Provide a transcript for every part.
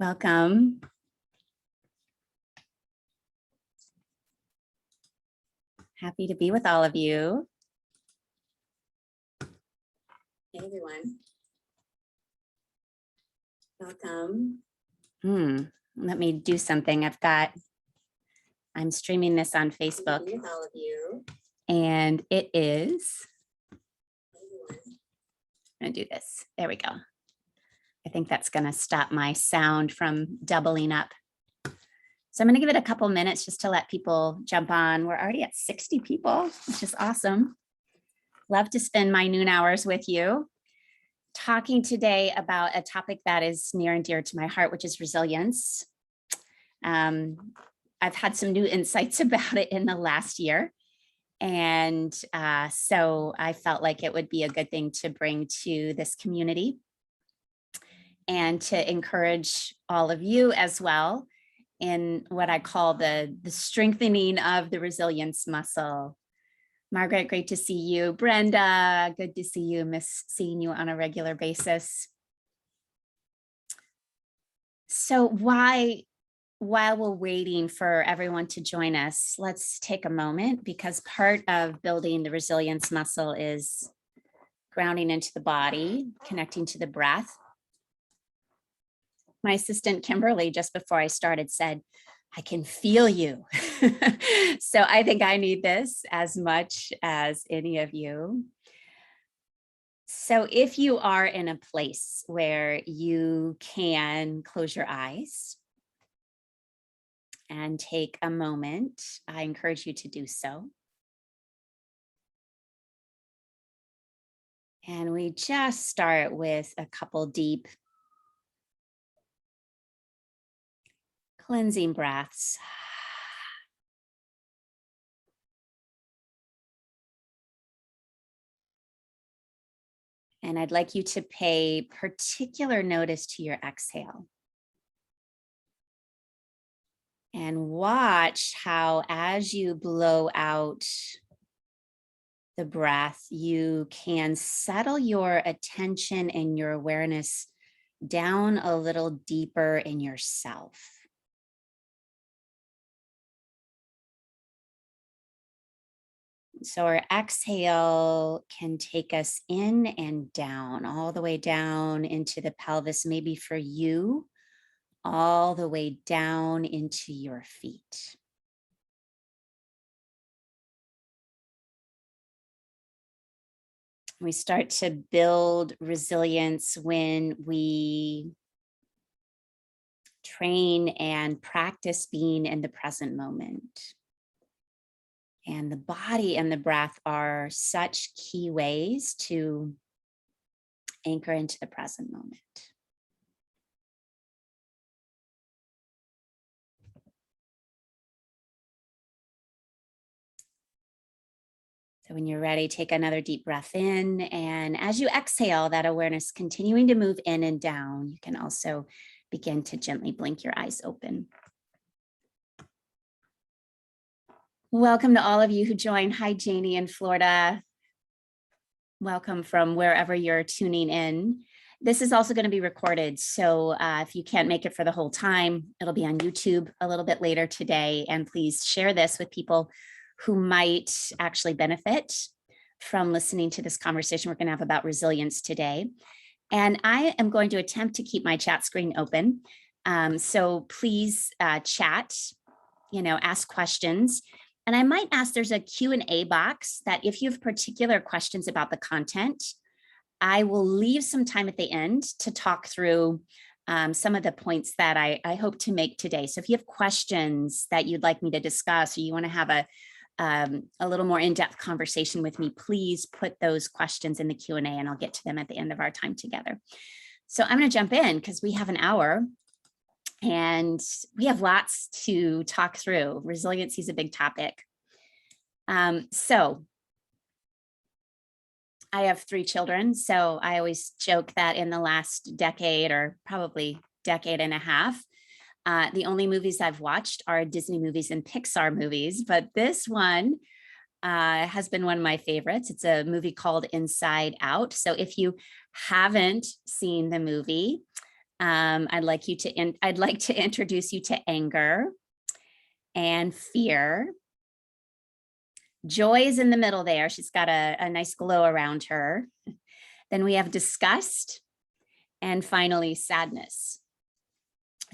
Welcome. Happy to be with all of you. Hey, everyone. Welcome. Let me do something. I'm streaming this on Facebook. With all of you. And it is, I'm gonna do this. There we go. I think that's gonna stop my sound from doubling up. So I'm gonna give it a couple minutes just to let people jump on. We're already at 60 people, which is awesome. Love to spend my noon hours with you, talking today about a topic that is near and dear to my heart, which is resilience. I've had some new insights about it in the last year. And so I felt like it would be a good thing to bring to this community and to encourage all of you as well in what I call the strengthening of the resilience muscle. Margaret, great to see you. Brenda, good to see you. Miss seeing you on a regular basis. So while we're waiting for everyone to join us, let's take a moment, because part of building the resilience muscle is grounding into the body, connecting to the breath. My assistant Kimberly, just before I started, said, I can feel you. So I think I need this as much as any of you. So if you are in a place where you can close your eyes and take a moment, I encourage you to do so. And we just start with a couple deep cleansing breaths. And I'd like you to pay particular notice to your exhale. And watch how, as you blow out the breath, you can settle your attention and your awareness down a little deeper in yourself. So our exhale can take us in and down, all the way down into the pelvis, maybe for you, all the way down into your feet. We start to build resilience when we train and practice being in the present moment. And the body and the breath are such key ways to anchor into the present moment. So when you're ready, take another deep breath in. And as you exhale, that awareness continuing to move in and down, you can also begin to gently blink your eyes open. Welcome to all of you who joined. Hi, Janie in Florida. Welcome from wherever you're tuning in. This is also going to be recorded, so if you can't make it for the whole time, it'll be on YouTube a little bit later today. And please share this with people who might actually benefit from listening to this conversation we're going to have about resilience today. And I am going to attempt to keep my chat screen open. So please chat, ask questions. And I might ask, there's a Q&A box that if you have particular questions about the content, I will leave some time at the end to talk through some of the points that I hope to make today. So if you have questions that you'd like me to discuss, or you want to have a little more in-depth conversation with me, please put those questions in the Q&A and I'll get to them at the end of our time together. So I'm going to jump in because we have an hour. And we have lots to talk through. Resiliency is a big topic. So I have 3 children. So I always joke that in the last decade, or probably decade and a half, the only movies I've watched are Disney movies and Pixar movies. But this one has been one of my favorites. It's a movie called Inside Out. So if you haven't seen the movie, I'd like to introduce you to anger and fear. Joy is in the middle there. She's got a nice glow around her. Then we have disgust, and finally sadness.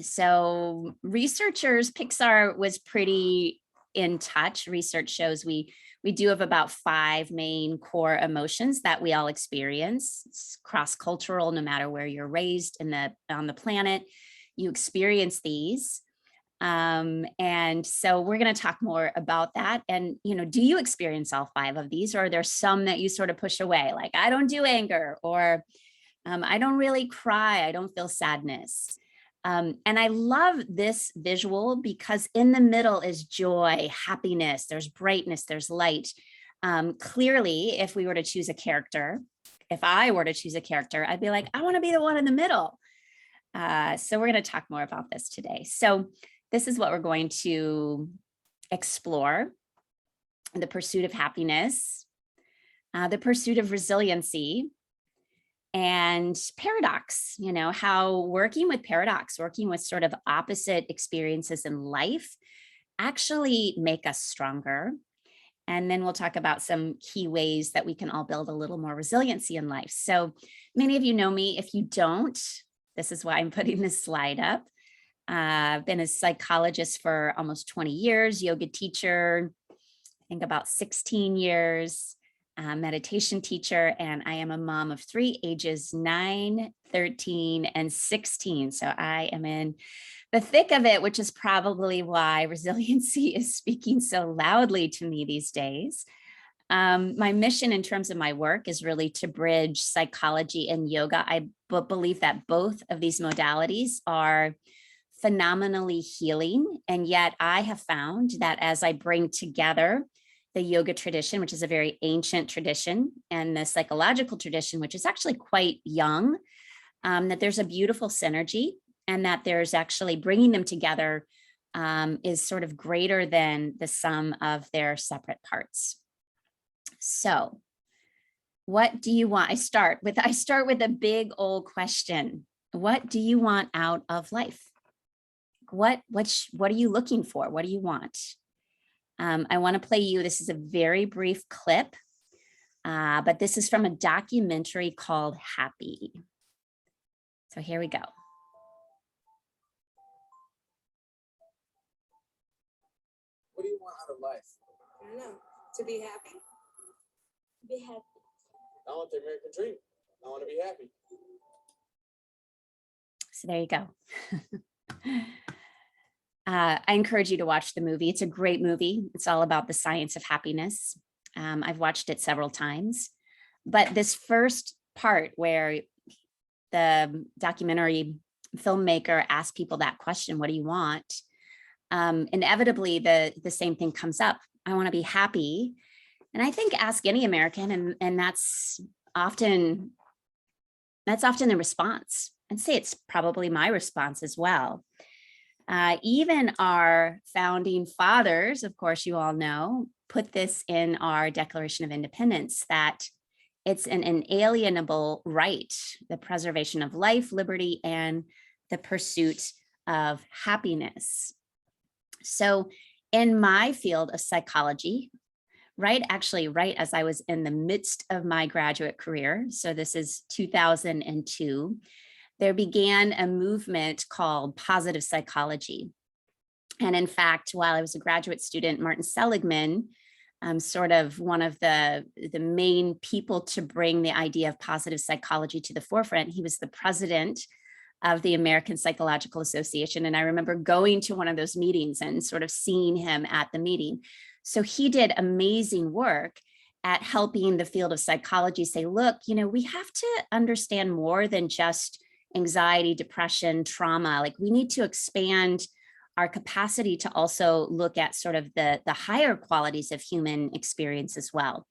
So researchers, Pixar was pretty in touch. Research shows we do have about 5 main core emotions that we all experience. It's cross-cultural, no matter where you're raised on the planet, you experience these. And so we're going to talk more about that. And, do you experience all 5 of these, or are there some that you sort of push away? Like, I don't do anger, or I don't really cry. I don't feel sadness. And I love this visual because in the middle is joy, happiness, there's brightness, there's light. Clearly, if I were to choose a character, I'd be like, I want to be the one in the middle. So we're going to talk more about this today. So this is what we're going to explore: the pursuit of happiness, the pursuit of resiliency, and paradox, how working with sort of opposite experiences in life actually make us stronger. And then we'll talk about some key ways that we can all build a little more resiliency in life. So many of you know me. If you don't, this is why I'm putting this slide up. I've been a psychologist for almost 20 years, yoga teacher, I think about 16 years, meditation teacher, and I am a mom of 3, ages 9, 13, and 16. So I am in the thick of it, which is probably why resiliency is speaking so loudly to me these days. My mission in terms of my work is really to bridge psychology and yoga. I believe that both of these modalities are phenomenally healing. And yet I have found that as I bring together the yoga tradition, which is a very ancient tradition, and the psychological tradition, which is actually quite young, that there's a beautiful synergy, and that there's actually bringing them together is sort of greater than the sum of their separate parts. So what do you want? I start with a big old question. What do you want out of life? What are you looking for? What do you want? I want to play you, this is a very brief clip, but this is from a documentary called Happy. So here we go. What do you want out of life? I don't know. To be happy. Be happy. I want the American dream. I want to be happy. So there you go. I encourage you to watch the movie. It's a great movie. It's all about the science of happiness. I've watched it several times, but this first part where the documentary filmmaker asks people that question, what do you want? Inevitably, the same thing comes up. I want to be happy. And I think ask any American, and that's often the response. I'd say it's probably my response as well. Even our founding fathers, of course, you all know, put this in our Declaration of Independence, that it's an inalienable right, the preservation of life, liberty, and the pursuit of happiness. So in my field of psychology, right as I was in the midst of my graduate career, so this is 2002, there began a movement called positive psychology. And in fact, while I was a graduate student, Martin Seligman, sort of one of the main people to bring the idea of positive psychology to the forefront. He was the president of the American Psychological Association. And I remember going to one of those meetings and sort of seeing him at the meeting. So he did amazing work at helping the field of psychology say, look, we have to understand more than just anxiety, depression, trauma. Like, we need to expand our capacity to also look at sort of the higher qualities of human experience as well.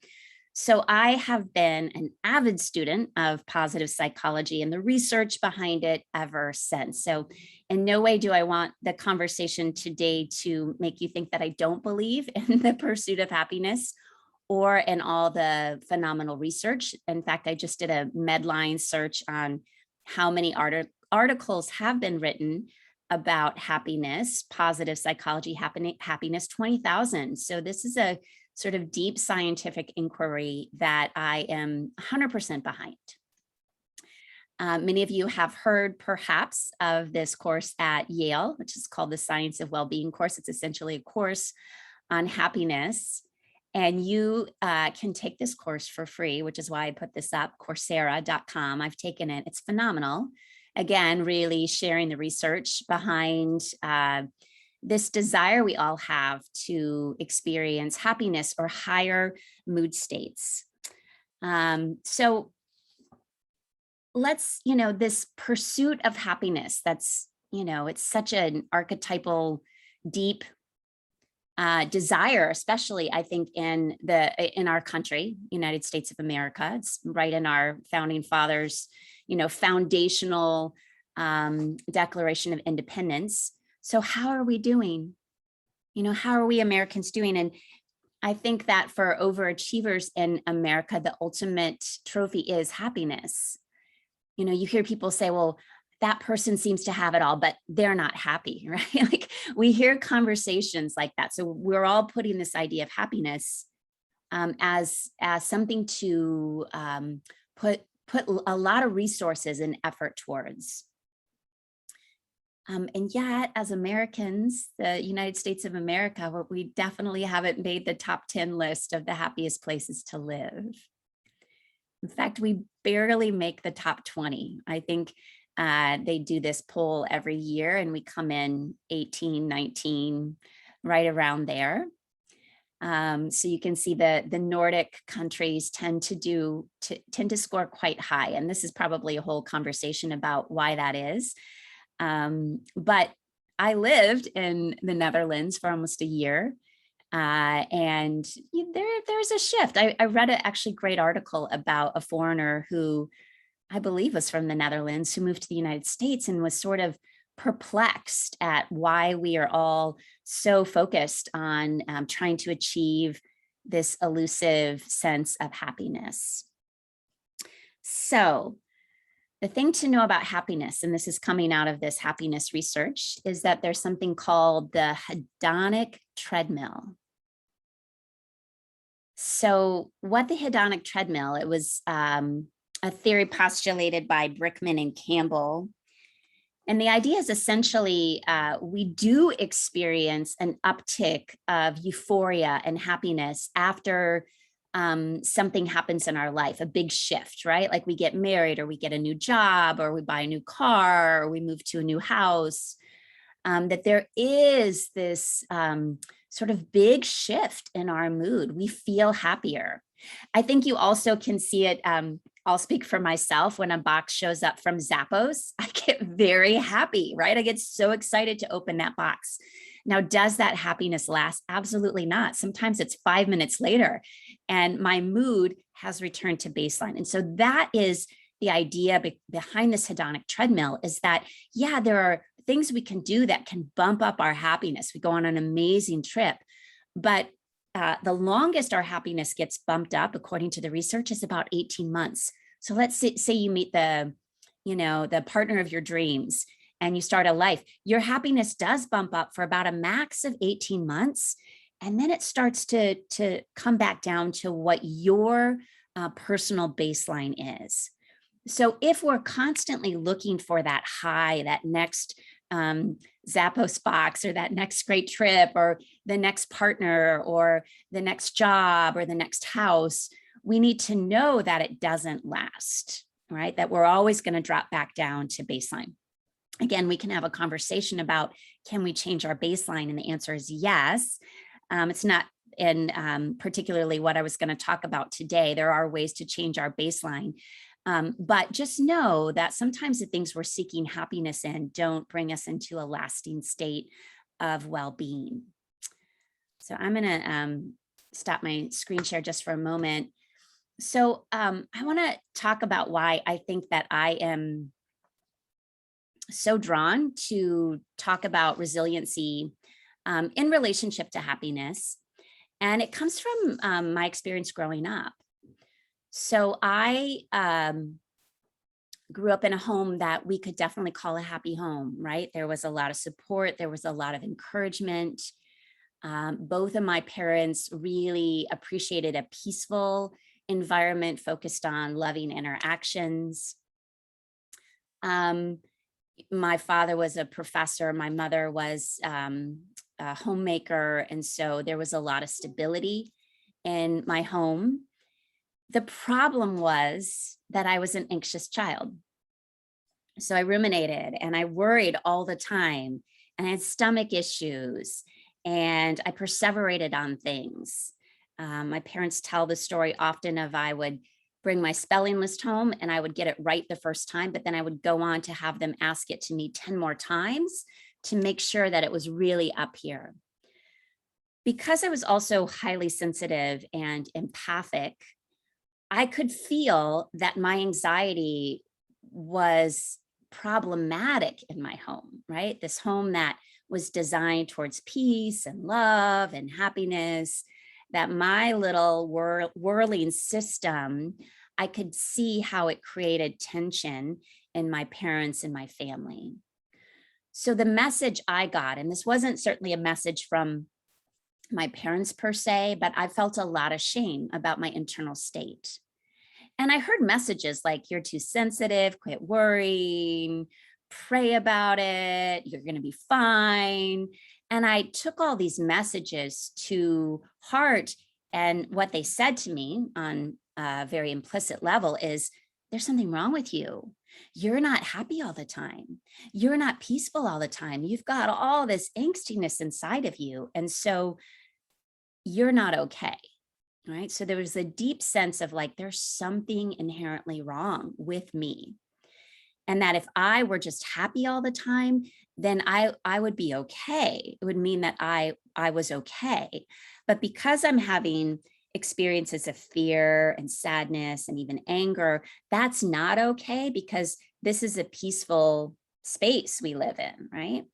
So I have been an avid student of positive psychology and the research behind it ever since. So in no way do I want the conversation today to make you think that I don't believe in the pursuit of happiness or in all the phenomenal research. In fact, I just did a Medline search on how many articles have been written about happiness, positive psychology, happiness, 20,000. So this is a sort of deep scientific inquiry that I am 100% behind. Many of you have heard perhaps of this course at Yale, which is called the Science of Wellbeing course. It's essentially a course on happiness. And you can take this course for free, which is why I put this up, Coursera.com. I've taken it. It's phenomenal. Again, really sharing the research behind this desire we all have to experience happiness or higher mood states. So let's, this pursuit of happiness, that's, it's such an archetypal, deep desire, especially I think in our country, United States of America. It's right in our founding fathers, foundational Declaration of Independence. So how are we doing? How are we Americans doing? And I think that for overachievers in America, the ultimate trophy is happiness. You hear people say, well, that person seems to have it all, but they're not happy, right? Like we hear conversations like that. So we're all putting this idea of happiness as something to put a lot of resources and effort towards. And yet, as Americans, the United States of America, we definitely haven't made the top 10 list of the happiest places to live. In fact, we barely make the top 20. I think they do this poll every year and we come in 18, 19, right around there. So you can see the Nordic countries tend to score quite high. And this is probably a whole conversation about why that is. But I lived in the Netherlands for almost a year. And there's a shift. I read an actually great article about a foreigner who I believe was from the Netherlands who moved to the United States and was sort of perplexed at why we are all so focused on trying to achieve this elusive sense of happiness. So the thing to know about happiness, and this is coming out of this happiness research, is that there's something called the hedonic treadmill. So what the hedonic treadmill, it was a theory postulated by Brickman and Campbell. And the idea is essentially we do experience an uptick of euphoria and happiness after something happens in our life, a big shift, right? Like we get married or we get a new job or we buy a new car or we move to a new house, that there is this sort of big shift in our mood. We feel happier. I think you also can see it. I'll speak for myself. When a box shows up from Zappos, I get very happy, right? I get so excited to open that box. Now, does that happiness last? Absolutely not. Sometimes it's 5 minutes later and my mood has returned to baseline. And so that is the idea behind this hedonic treadmill, is that, yeah, there are things we can do that can bump up our happiness. We go on an amazing trip, but the longest our happiness gets bumped up, according to the research, is about 18 months. So let's say you meet the partner of your dreams and you start a life, your happiness does bump up for about a max of 18 months. And then it starts to come back down to what your personal baseline is. So if we're constantly looking for that high, that next Zappos box or that next great trip or the next partner or the next job or the next house, we need to know that it doesn't last, right? That we're always going to drop back down to baseline. Again, we can have a conversation about, can we change our baseline? And the answer is yes. It's not in particularly what I was going to talk about today. There are ways to change our baseline. But just know that sometimes the things we're seeking happiness in don't bring us into a lasting state of well-being. So I'm going to stop my screen share just for a moment. So I want to talk about why I think that I am so drawn to talk about resiliency in relationship to happiness. And it comes from my experience growing up. So I grew up in a home that we could definitely call a happy home, right? There was a lot of support. There was a lot of encouragement. Both of my parents really appreciated a peaceful environment focused on loving interactions. My father was a professor. My mother was a homemaker. And so there was a lot of stability in my home. The problem was that I was an anxious child. So I ruminated and I worried all the time and I had stomach issues and I perseverated on things. My parents tell the story often of I would bring my spelling list home and I would get it right the first time, but then I would go on to have them ask it to me 10 more times to make sure that it was really up here. Because I was also highly sensitive and empathic, I could feel that my anxiety was problematic in my home, right? This home that was designed towards peace and love and happiness, that my little whirling system, I could see how it created tension in my parents and my family. So the message I got, and this wasn't certainly a message from my parents per se, but I felt a lot of shame about my internal state. And I heard messages like, you're too sensitive, quit worrying, pray about it, you're going to be fine. And I took all these messages to heart. And what they said to me on a very implicit level is, there's something wrong with you. You're not happy all the time. You're not peaceful all the time. You've got all this angstiness inside of you. And so you're not okay. Right. So there was a deep sense of like, there's something inherently wrong with me. And that if I were just happy all the time, then I would be okay. It would mean that I was okay. But because I'm having experiences of fear and sadness and even anger, that's not okay because this is a peaceful space we live in, right?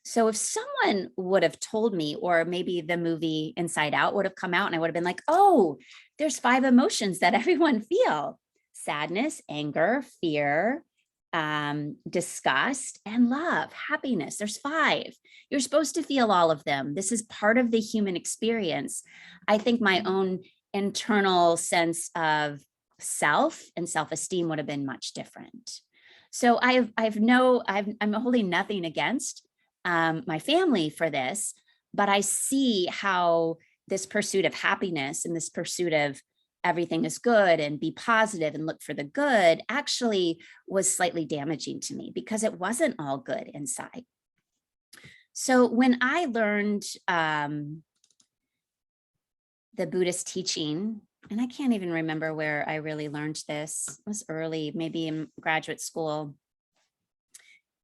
So if someone would have told me, or maybe the movie Inside Out would have come out and I would have been like, oh, there's 5 emotions that everyone feel: sadness, anger, fear, disgust, and love, happiness. There's 5. You're supposed to feel all of them. This is part of the human experience. I think my own internal sense of self and self-esteem would have been much different. So I'm holding nothing against my family for this, but I see how this pursuit of happiness and this pursuit of everything is good and be positive and look for the good actually was slightly damaging to me because it wasn't all good inside. So when I learned the Buddhist teaching, and I can't even remember where I really learned this, it was early, maybe in graduate school,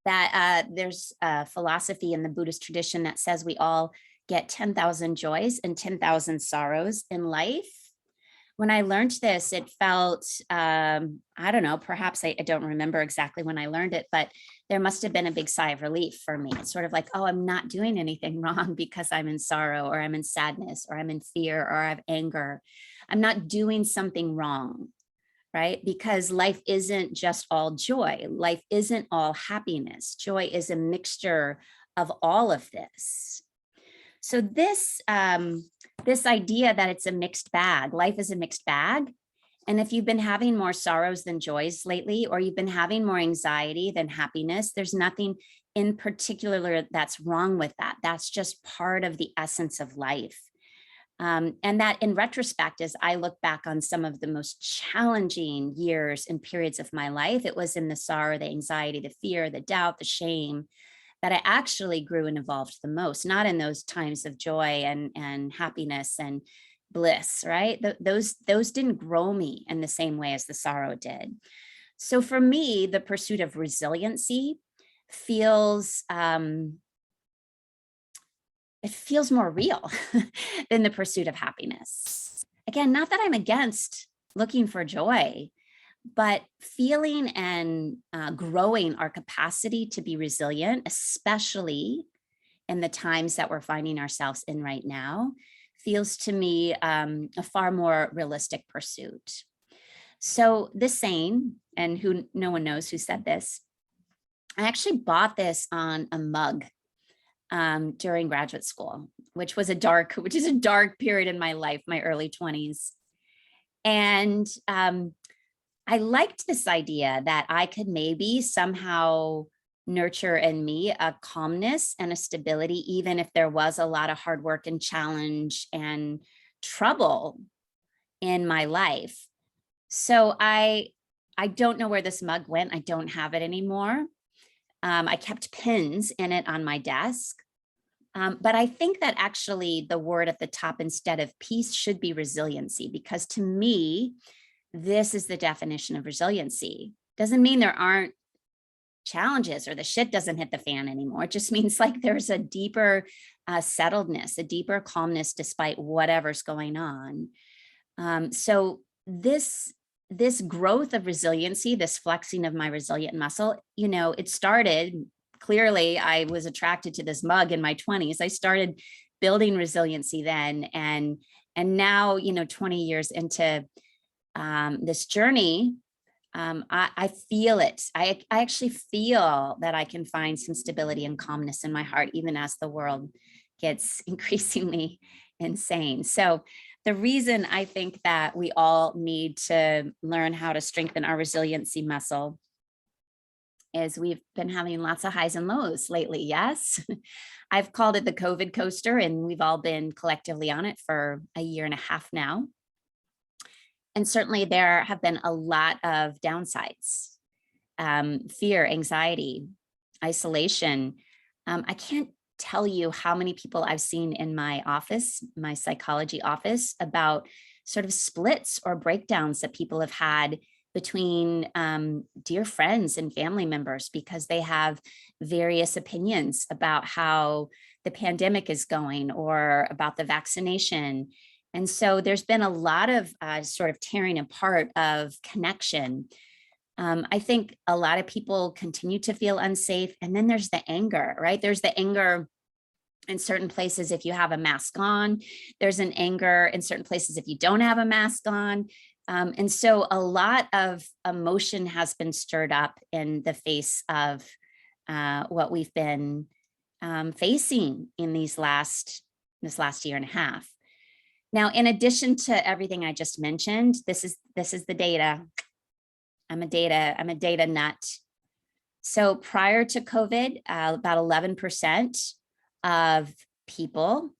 that there's a philosophy in the Buddhist tradition that says we all get 10,000 joys and 10,000 sorrows in life. When I learned this, it felt, I don't know, perhaps I don't remember exactly when I learned it, but there must have been a big sigh of relief for me. It's sort of like, oh, I'm not doing anything wrong because I'm in sorrow or I'm in sadness or I'm in fear or I have anger. I'm not doing something wrong. Right? Because life isn't just all joy. Life isn't all happiness. Joy is a mixture of all of this. So this idea that it's a mixed bag, life is a mixed bag. And if you've been having more sorrows than joys lately, or you've been having more anxiety than happiness, there's nothing in particular that's wrong with that. That's just part of the essence of life. And that in retrospect, as I look back on some of the most challenging years and periods of my life, it was in the sorrow, the anxiety, the fear, the doubt, the shame that I actually grew and evolved the most, not in those times of joy and happiness and bliss, right? Those didn't grow me in the same way as the sorrow did. So for me, the pursuit of resiliency feels it feels more real than the pursuit of happiness. Again, not that I'm against looking for joy, but feeling and growing our capacity to be resilient, especially in the times that we're finding ourselves in right now, feels to me a far more realistic pursuit. So this saying, and who no one knows who said this, I actually bought this on a mug during graduate school, which is a dark period in my life, my early 20s. And I liked this idea that I could maybe somehow nurture in me a calmness and a stability, even if there was a lot of hard work and challenge and trouble in my life. So I don't know where this mug went. I don't have it anymore. I kept pins in it on my desk. But I think that actually the word at the top instead of peace should be resiliency, because to me, this is the definition of resiliency. Doesn't mean there aren't challenges or the shit doesn't hit the fan anymore. It just means like there's a deeper settledness, a deeper calmness despite whatever's going on. So this growth of resiliency, this flexing of my resilient muscle, it started clearly. I was attracted to this mug in my 20s. I started building resiliency then, and now 20 years into this journey, I feel it. I actually feel that I can find some stability and calmness in my heart, even as the world gets increasingly insane. So the reason I think that we all need to learn how to strengthen our resiliency muscle is we've been having lots of highs and lows lately. Yes. I've called it the COVID coaster, and we've all been collectively on it for a year and a half now. And certainly there have been a lot of downsides, fear, anxiety, isolation. I can't tell you how many people I've seen in my office, my psychology office, about sort of splits or breakdowns that people have had between dear friends and family members because they have various opinions about how the pandemic is going or about the vaccination. And so there's been a lot of sort of tearing apart of connection. I think a lot of people continue to feel unsafe. And then there's the anger, right? There's the anger in certain places if you have a mask on. There's an anger in certain places if you don't have a mask on. And so a lot of emotion has been stirred up in the face of what we've been facing in this last year and a half. Now, in addition to everything I just mentioned, this is the data. I'm a data nut. So prior to COVID, about 11% of people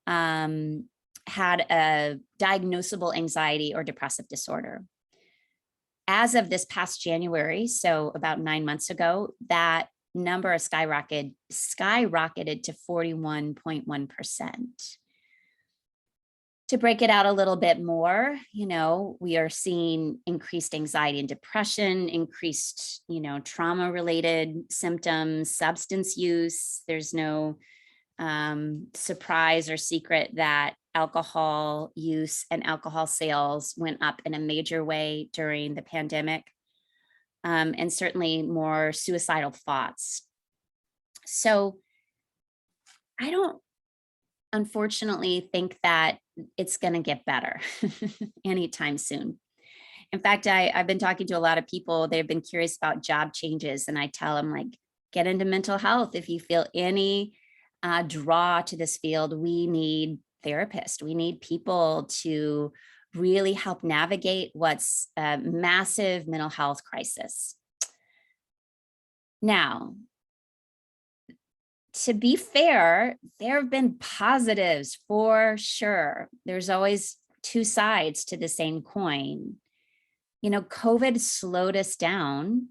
had a diagnosable anxiety or depressive disorder. As of this past January, so about 9 months ago, that number has skyrocketed to 41.1%. To break it out a little bit more, we are seeing increased anxiety and depression, increased, trauma-related symptoms, substance use. There's no surprise or secret that alcohol use and alcohol sales went up in a major way during the pandemic, and certainly more suicidal thoughts. So I don't, unfortunately, think that it's going to get better anytime soon. In fact, I've been talking to a lot of people. They've been curious about job changes, and I tell them, like, get into mental health. If you feel any draw to this field, we need therapists. We need people to really help navigate what's a massive mental health crisis. Now, to be fair, there have been positives for sure. There's always two sides to the same coin. COVID slowed us down.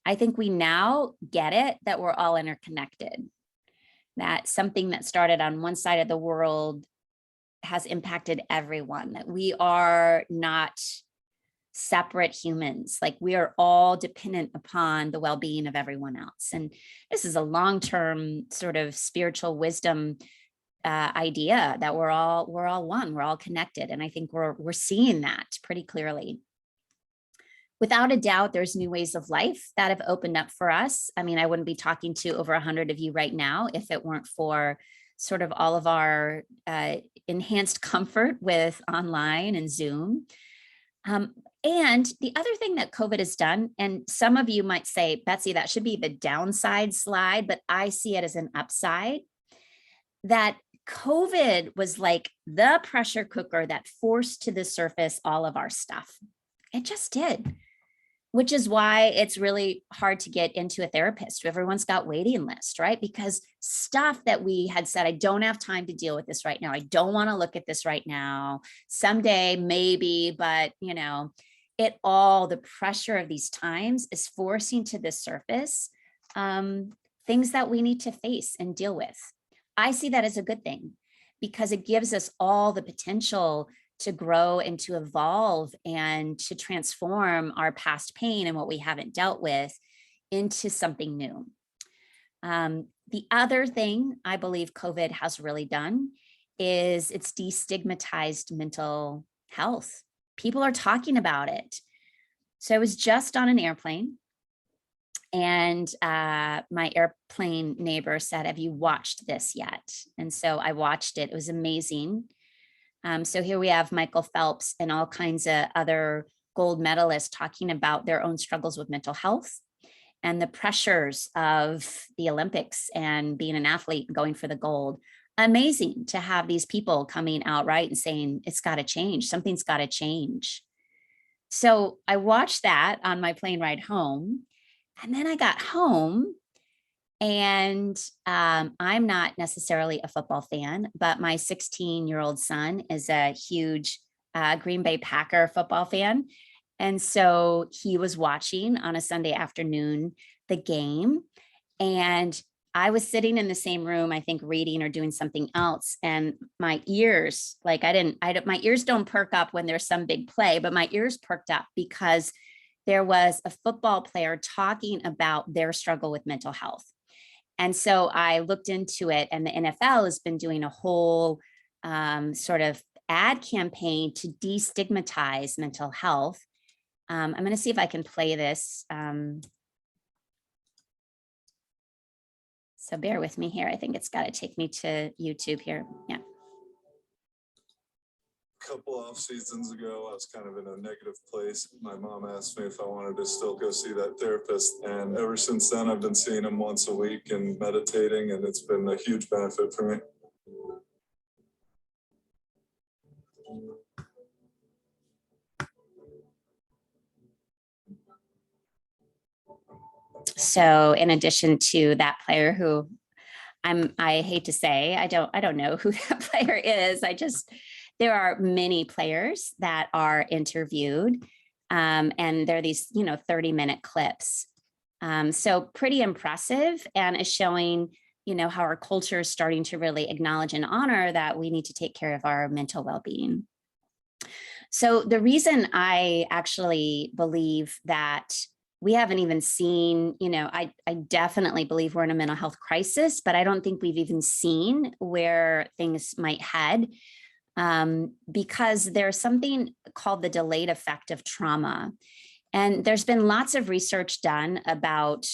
I think we now get it that we're all interconnected, that something that started on one side of the world has impacted everyone, that we are not separate humans. Like, we are all dependent upon the well-being of everyone else. And this is a long-term sort of spiritual wisdom idea that we're all one, we're all connected. And I think we're seeing that pretty clearly. Without a doubt, there's new ways of life that have opened up for us. I mean, I wouldn't be talking to over 100 of you right now if it weren't for sort of all of our enhanced comfort with online and Zoom. And the other thing that COVID has done, and some of you might say, Betsy, that should be the downside slide, but I see it as an upside, that COVID was like the pressure cooker that forced to the surface all of our stuff. It just did, which is why it's really hard to get into a therapist. Everyone's got waiting lists, right? Because stuff that we had said, I don't have time to deal with this right now. I don't want to look at this right now. Someday, maybe, but the pressure of these times is forcing to the surface things that we need to face and deal with. I see that as a good thing because it gives us all the potential to grow and to evolve and to transform our past pain and what we haven't dealt with into something new. The other thing I believe COVID has really done is it's destigmatized mental health. People are talking about it. So I was just on an airplane and my airplane neighbor said, have you watched this yet? And so I watched it. It was amazing. So here we have Michael Phelps and all kinds of other gold medalists talking about their own struggles with mental health and the pressures of the Olympics and being an athlete and going for the gold. Amazing to have these people coming out right and saying, it's got to change. Something's got to change. So I watched that on my plane ride home. And then I got home and I'm not necessarily a football fan, but my 16-year-old son is a huge Green Bay Packer football fan. And so he was watching on a Sunday afternoon the game. And I was sitting in the same room, I think reading or doing something else. And my ears, my ears don't perk up when there's some big play, but my ears perked up because there was a football player talking about their struggle with mental health. And so I looked into it, and the NFL has been doing a whole sort of ad campaign to destigmatize mental health. I'm going to see if I can play this. So bear with me here. I think it's got to take me to YouTube here. Yeah. Couple off seasons ago, I was kind of in a negative place. My mom asked me if I wanted to still go see that therapist. And ever since then, I've been seeing him once a week and meditating, and it's been a huge benefit for me. So in addition to that player who I hate to say, I don't know who that player is. There are many players that are interviewed and there are these, 30-minute clips. So pretty impressive and is showing, how our culture is starting to really acknowledge and honor that we need to take care of our mental well-being. So the reason I actually believe that we haven't even seen, I definitely believe we're in a mental health crisis, but I don't think we've even seen where things might head. Because there's something called the delayed effect of trauma. And there's been lots of research done about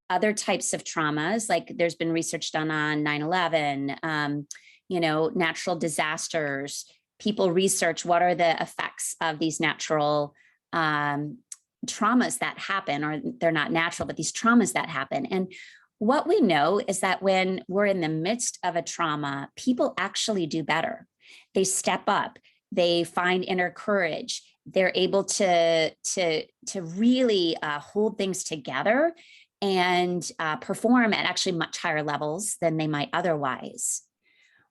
other types of traumas, like there's been research done on 9/11, natural disasters. People research what are the effects of these natural traumas that happen, or they're not natural, but these traumas that happen. And what we know is that when we're in the midst of a trauma, people actually do better. They step up, they find inner courage, they're able to really hold things together and perform at actually much higher levels than they might otherwise.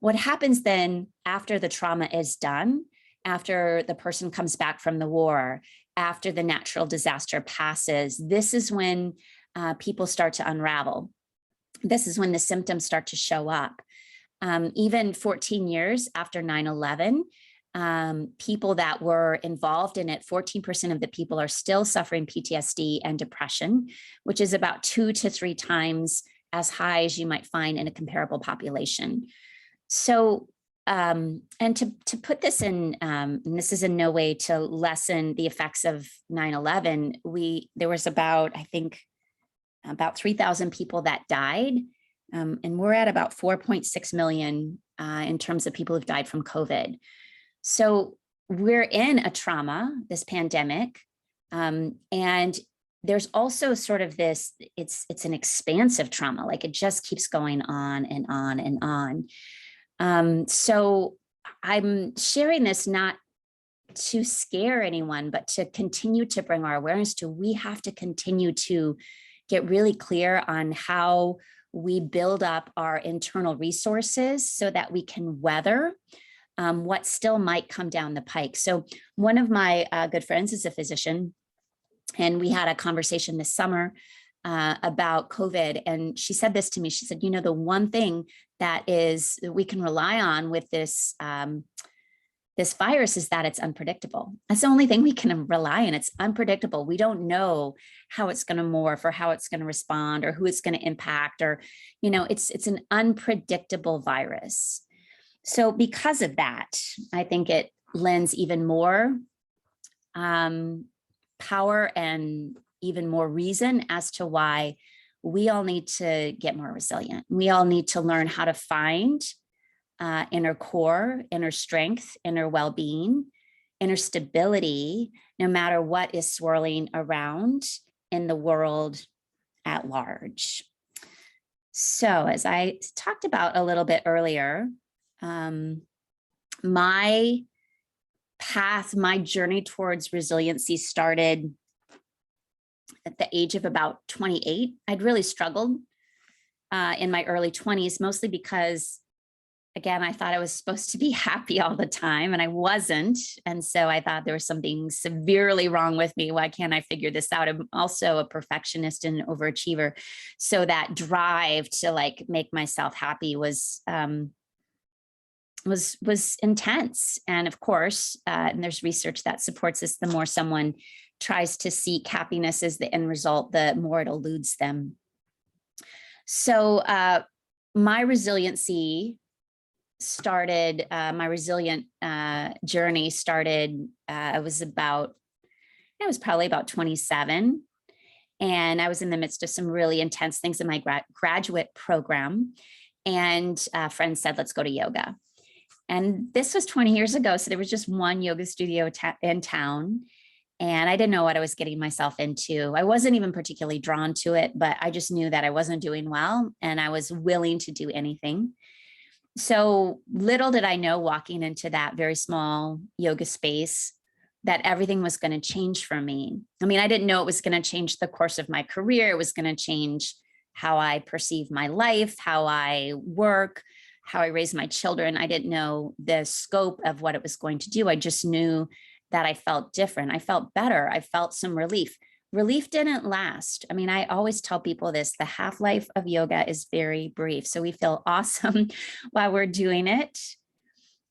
What happens then after the trauma is done, after the person comes back from the war, after the natural disaster passes, this is when people start to unravel. This is when the symptoms start to show up. Even 14 years after 9/11, people that were involved in it, 14% of the people are still suffering PTSD and depression, which is about 2 to 3 times as high as you might find in a comparable population. So, and to put this in, and this is in no way to lessen the effects of 9/11, there was about 3,000 people that died. And we're at about 4.6 million in terms of people who've died from COVID. So we're in a trauma, this pandemic, and there's also sort of this, it's an expansive trauma, like it just keeps going on and on and on. So I'm sharing this not to scare anyone, but to continue to bring our awareness to, we have to continue to get really clear on how we build up our internal resources so that we can weather what still might come down the pike. So one of my good friends is a physician, and we had a conversation this summer about COVID. And she said this to me. She said, you know, the one thing that we can rely on with this this virus is that it's unpredictable. That's the only thing we can rely on. It's unpredictable. We don't know how it's going to morph or how it's going to respond or who it's going to impact, or, you know, it's an unpredictable virus. So because of that, I think it lends even more power and even more reason as to why we all need to get more resilient. We all need to learn how to find inner core, inner strength, inner well-being, inner stability, no matter what is swirling around in the world at large. So as I talked about a little bit earlier, my path, my journey towards resiliency started at the age of about 28. I'd really struggled in my early 20s, mostly because, again, I thought I was supposed to be happy all the time, and I wasn't. And so I thought there was something severely wrong with me. Why can't I figure this out? I'm also a perfectionist and overachiever. So that drive to like make myself happy was intense. And of course, and there's research that supports this, the more someone tries to seek happiness as the end result, the more it eludes them. So my resiliency started, my resilient journey started, it was probably about 27. And I was in the midst of some really intense things in my graduate program. And a friend said, let's go to yoga. And this was 20 years ago. So there was just one yoga studio in town. And I didn't know what I was getting myself into. I wasn't even particularly drawn to it, but I just knew that I wasn't doing well and I was willing to do anything. So little did I know, walking into that very small yoga space, that everything was going to change for me. I mean, I didn't know it was going to change the course of my career. It was going to change how I perceive my life, how I work, how I raise my children. I didn't know the scope of what it was going to do. I just knew that I felt different. I felt better. I felt some relief. Relief didn't last. I mean, I always tell people this, the half-life of yoga is very brief. So we feel awesome while we're doing it.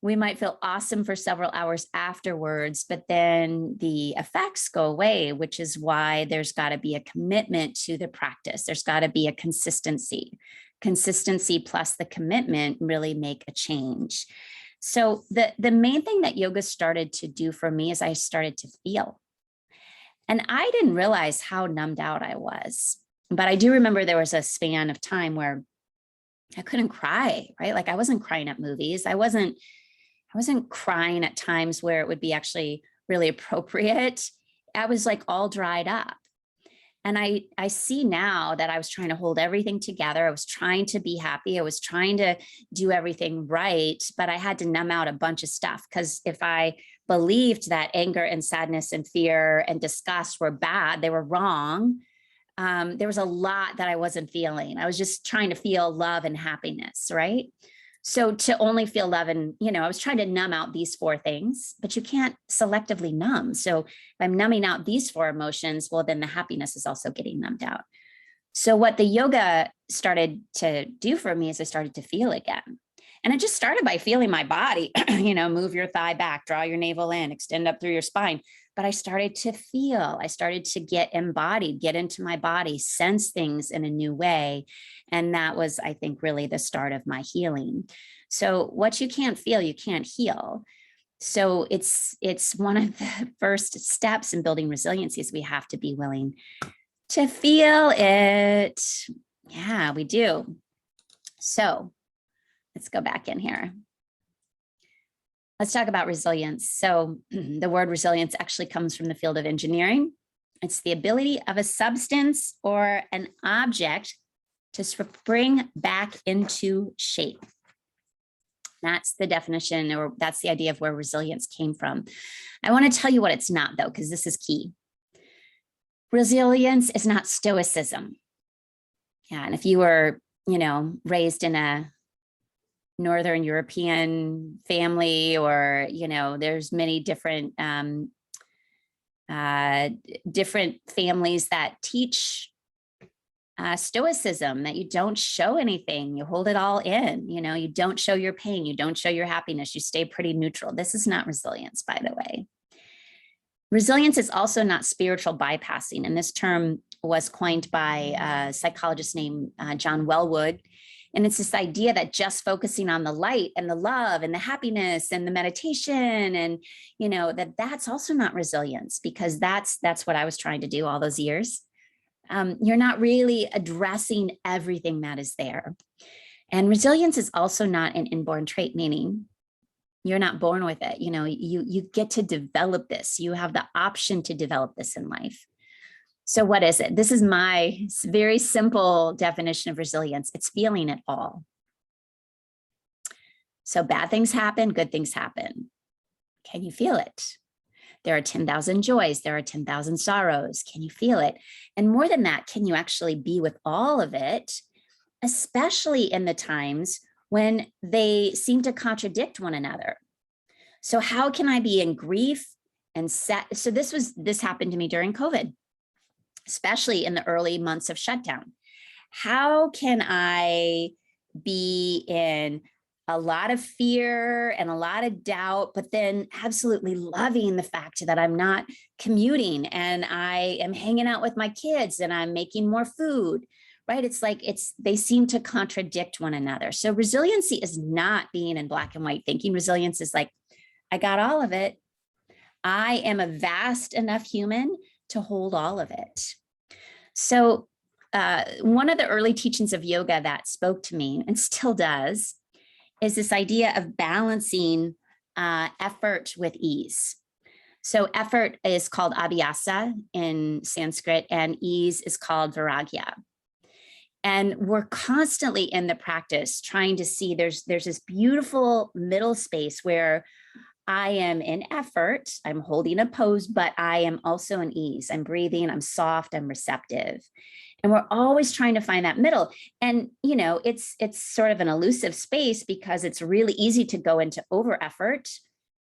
We might feel awesome for several hours afterwards, but then the effects go away, which is why there's got to be a commitment to the practice. There's got to be a consistency. Consistency plus the commitment really make a change. So the main thing that yoga started to do for me is I started to feel. And I didn't realize how numbed out I was. But I do remember there was a span of time where I couldn't cry, right? Like I wasn't crying at movies. I wasn't crying at times where it would be actually really appropriate. I was like all dried up. And I see now that I was trying to hold everything together. I was trying to be happy. I was trying to do everything right, but I had to numb out a bunch of stuff, because if I believed that anger and sadness and fear and disgust were bad, they were wrong. There was a lot that I wasn't feeling. I was just trying to feel love and happiness, right? So to only feel love and, I was trying to numb out these four things, but you can't selectively numb. So if I'm numbing out these four emotions, well, then the happiness is also getting numbed out. So what the yoga started to do for me is I started to feel again. And it just started by feeling my body, move your thigh back, draw your navel in, extend up through your spine. But I started to feel, I started to get embodied, get into my body, sense things in a new way. And that was, I think, really the start of my healing. So what you can't feel, you can't heal. So it's one of the first steps in building resiliency is we have to be willing to feel it. Yeah, we do. So let's go back in here. let's talk about resilience. So the word resilience actually comes from the field of engineering. It's the ability of a substance or an object to spring back into shape. That's the definition, or that's the idea of where resilience came from. I want to tell you what it's not, though, because this is key. Resilience is not stoicism. Yeah, and if you were, raised in a Northern European family, or, there's many different different families that teach stoicism, that you don't show anything, you hold it all in, you don't show your pain, you don't show your happiness, you stay pretty neutral. This is not resilience, by the way. Resilience is also not spiritual bypassing, and this term was coined by a psychologist named John Wellwood. And it's this idea that just focusing on the light and the love and the happiness and the meditation, and that's also not resilience, because that's what I was trying to do all those years. You're not really addressing everything that is there. And resilience is also not an inborn trait, meaning you're not born with it. You get to develop this. You have the option to develop this in life. So what is it? This is my very simple definition of resilience. It's feeling it all. So bad things happen, good things happen. Can you feel it? There are 10,000 joys. There are 10,000 sorrows. Can you feel it? And more than that, can you actually be with all of it, especially in the times when they seem to contradict one another? So how can I be in grief and sad? So this happened to me during COVID, especially in the early months of shutdown. How can I be in a lot of fear and a lot of doubt, but then absolutely loving the fact that I'm not commuting and I am hanging out with my kids and I'm making more food, right? It's like they seem to contradict one another. So resiliency is not being in black and white thinking. Resilience is like, I got all of it. I am a vast enough human to hold all of it. So one of the early teachings of yoga that spoke to me, and still does, is this idea of balancing effort with ease. So effort is called abhyasa in Sanskrit, and ease is called vairagya. And we're constantly in the practice trying to see there's this beautiful middle space where I am in effort, I'm holding a pose, but I am also in ease. I'm breathing, I'm soft, I'm receptive. And we're always trying to find that middle. And, it's sort of an elusive space because it's really easy to go into over effort,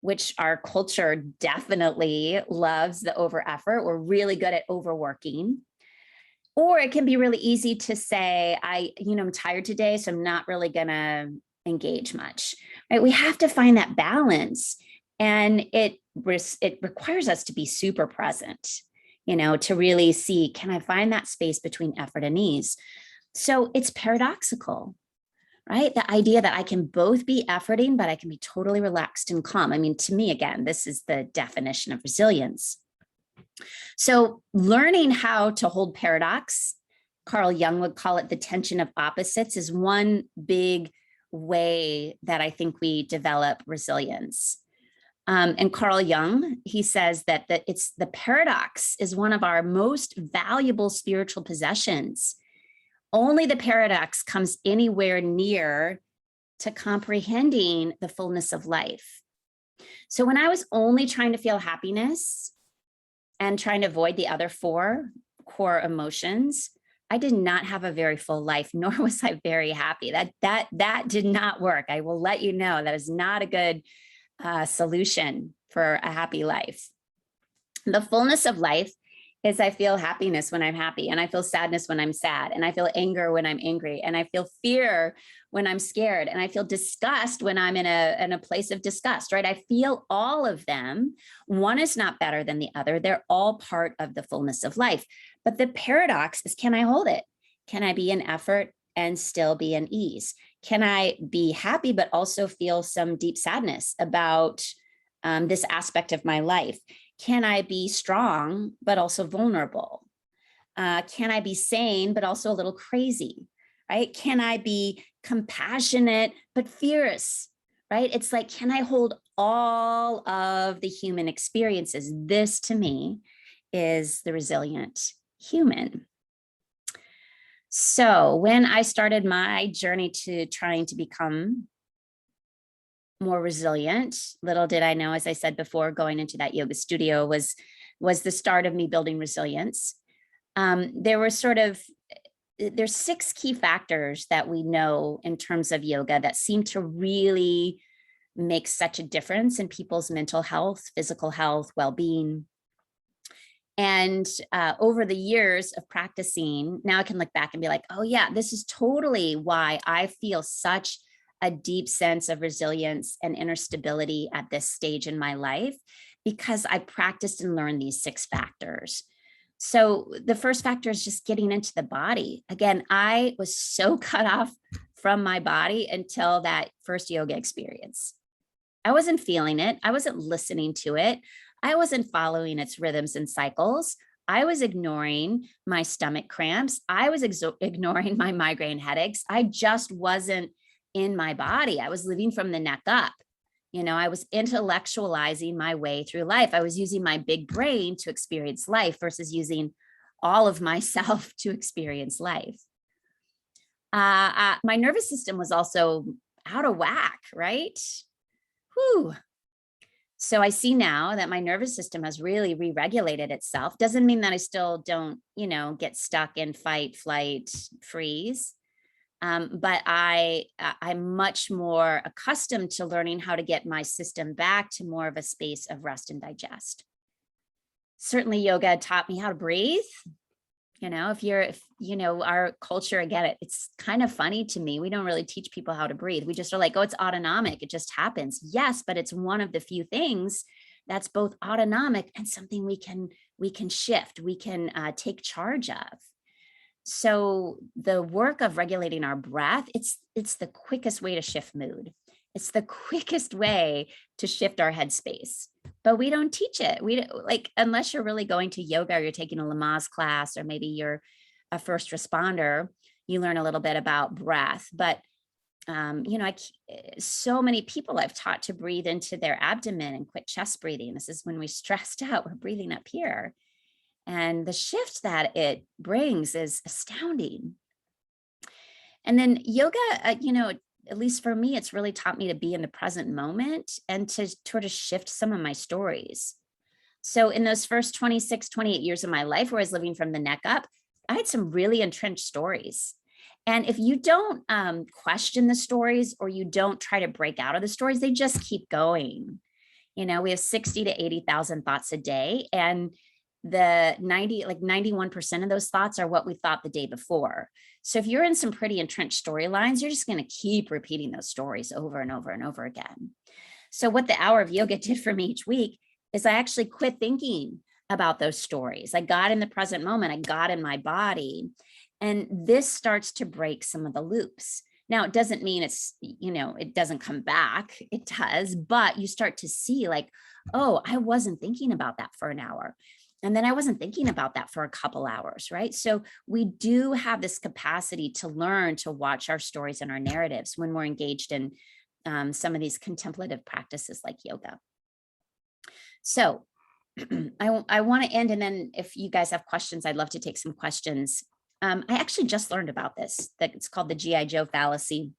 which our culture definitely loves the over effort. We're really good at overworking. Or it can be really easy to say, I'm tired today, so I'm not really gonna engage much, right? We have to find that balance. And it requires us to be super present, to really see, can I find that space between effort and ease? So it's paradoxical, right? The idea that I can both be efforting, but I can be totally relaxed and calm. I mean, to me, again, this is the definition of resilience. So learning how to hold paradox, Carl Jung would call it the tension of opposites, is one big way that I think we develop resilience. And Carl Jung, he says that it's the paradox is one of our most valuable spiritual possessions. Only the paradox comes anywhere near to comprehending the fullness of life. So when I was only trying to feel happiness and trying to avoid the other four core emotions, I did not have a very full life, nor was I very happy. That did not work. I will let you know that is not a good solution for a happy life. The fullness of life is I feel happiness when I'm happy, and I feel sadness when I'm sad, and I feel anger when I'm angry, and I feel fear when I'm scared, and I feel disgust when I'm in a place of disgust, right? I feel all of them. One is not better than the other. They're all part of the fullness of life. But the paradox is, can I hold it? Can I be in effort and still be in ease? Can I be happy, but also feel some deep sadness about this aspect of my life? Can I be strong, but also vulnerable? Can I be sane, but also a little crazy, right? Can I be compassionate, but fierce, right? It's like, can I hold all of the human experiences. This to me is the resilient human. So when I started my journey to trying to become more resilient, little did I know, as I said before, going into that yoga studio was the start of me building resilience. There's 6 key factors that we know in terms of yoga that seem to really make such a difference in people's mental health, physical health, well-being. And over the years of practicing, now I can look back and be like, oh yeah, this is totally why I feel such a deep sense of resilience and inner stability at this stage in my life, because I practiced and learned these 6 factors. So the first factor is just getting into the body. Again, I was so cut off from my body until that first yoga experience. I wasn't feeling it. I wasn't listening to it. I wasn't following its rhythms and cycles. I was ignoring my stomach cramps. I was ignoring my migraine headaches. I just wasn't in my body. I was living from the neck up. You know, I was intellectualizing my way through life. I was using my big brain to experience life versus using all of myself to experience life. My nervous system was also out of whack, right? Whew. So I see now that my nervous system has really re-regulated itself. Doesn't mean that I still don't, get stuck in fight, flight, freeze. But I'm much more accustomed to learning how to get my system back to more of a space of rest and digest. Certainly yoga taught me how to breathe. If our culture, again, it's kind of funny to me. We don't really teach people how to breathe. We just are like, oh, it's autonomic. It just happens. Yes, but it's one of the few things that's both autonomic and something we can shift, we can take charge of. So the work of regulating our breath, it's the quickest way to shift mood. It's the quickest way to shift our headspace, but we don't teach it. We don't, unless you're really going to yoga or you're taking a Lamaze class, or maybe you're a first responder, you learn a little bit about breath. But so many people I've taught to breathe into their abdomen and quit chest breathing. This is when we're stressed out, we're breathing up here. And the shift that it brings is astounding. And then yoga, at least for me, it's really taught me to be in the present moment and to sort of shift some of my stories. So in those first 26, 28 years of my life where I was living from the neck up, I had some really entrenched stories. And if you don't question the stories, or you don't try to break out of the stories, they just keep going. We have 60 to 80,000 thoughts a day. And the 91% of those thoughts are what we thought the day before. So if you're in some pretty entrenched storylines, you're just going to keep repeating those stories over and over and over again. So what the hour of yoga did for me each week is I actually quit thinking about those stories. I got in the present moment. I got in my body. And this starts to break some of the loops. Now, it doesn't mean it doesn't come back. It does, but you start to see oh, I wasn't thinking about that for an hour. And then I wasn't thinking about that for a couple hours, right? So we do have this capacity to learn to watch our stories and our narratives when we're engaged in some of these contemplative practices like yoga. So I want to end, and then if you guys have questions, I'd love to take some questions. I actually just learned about this, that it's called the G.I. Joe fallacy.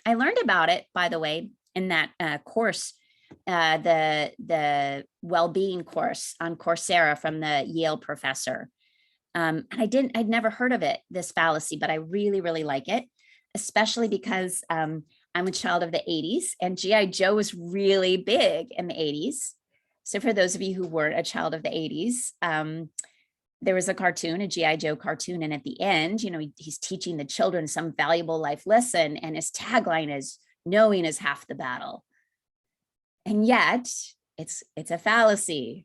I learned about it, by the way, in that course, the well-being course on Coursera from the Yale professor. And I'd never heard of it, this fallacy, but I really, really like it, especially because I'm a child of the 80s, and G.I. Joe was really big in the 80s. So for those of you who weren't a child of the 80s, there was a cartoon, a G.I. Joe cartoon. And at the end, he's teaching the children some valuable life lesson. And his tagline is, knowing is half the battle. And yet it's a fallacy,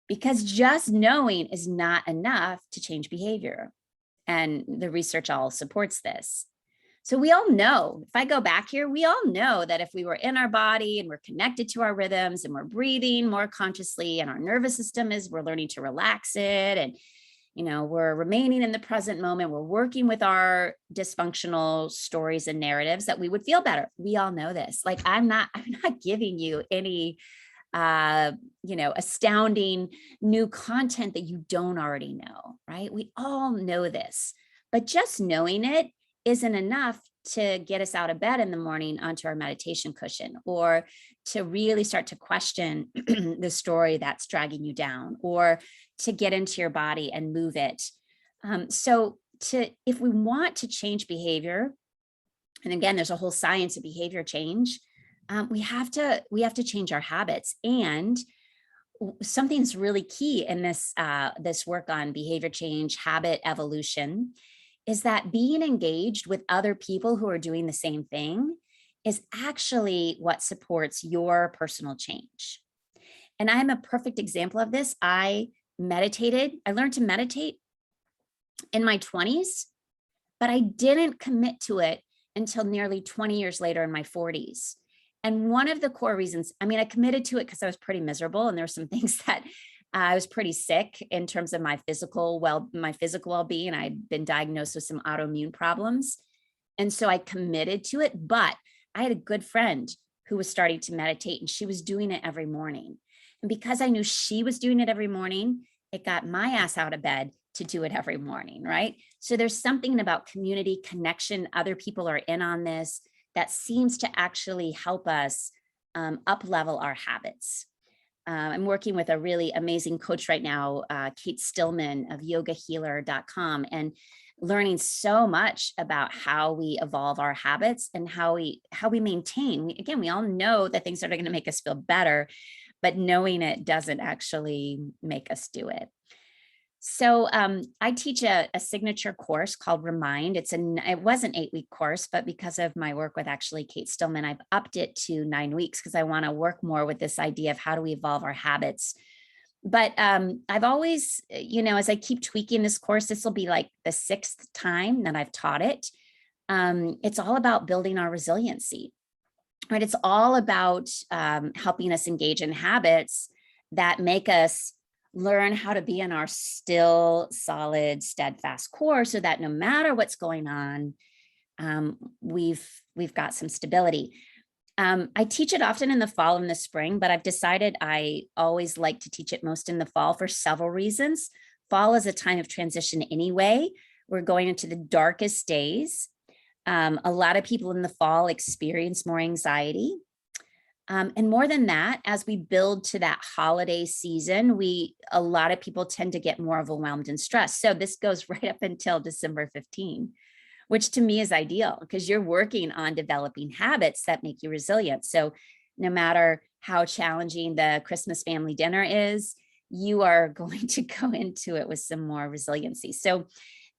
because just knowing is not enough to change behavior. And the research all supports this. So we all know, if I go back here, we all know that if we were in our body and we're connected to our rhythms and we're breathing more consciously, and our nervous system we're learning to relax it, and we're remaining in the present moment. We're working with our dysfunctional stories and narratives that we would feel better. We all know this. Like I'm not giving you any astounding new content that you don't already know, right? We all know this, but just knowing it isn't enough to get us out of bed in the morning onto our meditation cushion, or to really start to question the story that's dragging you down, or to get into your body and move it. If we want to change behavior, and again, there's a whole science of behavior change, we have to change our habits. And something's really key in this work on behavior change, habit evolution, is that being engaged with other people who are doing the same thing is actually what supports your personal change. And I'm a perfect example of this. I learned to meditate in my 20s, but I didn't commit to it until nearly 20 years later in my 40s. And one of the core reasons, I committed to it because I was pretty miserable, and there were some things that I was pretty sick in terms of my physical well-being. I'd been diagnosed with some autoimmune problems. And so I committed to it, but I had a good friend who was starting to meditate, and she was doing it every morning. And because I knew she was doing it every morning, it got my ass out of bed to do it every morning, right? So there's something about community connection. Other people are in on this that seems to actually help us up-level our habits. I'm working with a really amazing coach right now, Kate Stillman of yogahealer.com, and learning so much about how we evolve our habits and how we maintain. Again, we all know the things that are going to make us feel better, but knowing it doesn't actually make us do it. So I teach a signature course called Remind. It was an 8-week course, but because of my work with actually Kate Stillman, I've upped it to 9 weeks because I want to work more with this idea of how do we evolve our habits. But I've always, as I keep tweaking this course, this will be like the 6th time that I've taught it. It's all about building our resiliency, right? It's all about helping us engage in habits that make us learn how to be in our still, solid, steadfast core, so that no matter what's going on, we've got some stability. I teach it often in the fall and the spring, but I've decided I always like to teach it most in the fall for several reasons. Fall is a time of transition anyway. We're going into the darkest days. A lot of people in the fall experience more anxiety. And more than that, as we build to that holiday season, a lot of people tend to get more overwhelmed and stressed. So this goes right up until December 15, which to me is ideal because you're working on developing habits that make you resilient. So no matter how challenging the Christmas family dinner is, you are going to go into it with some more resiliency. So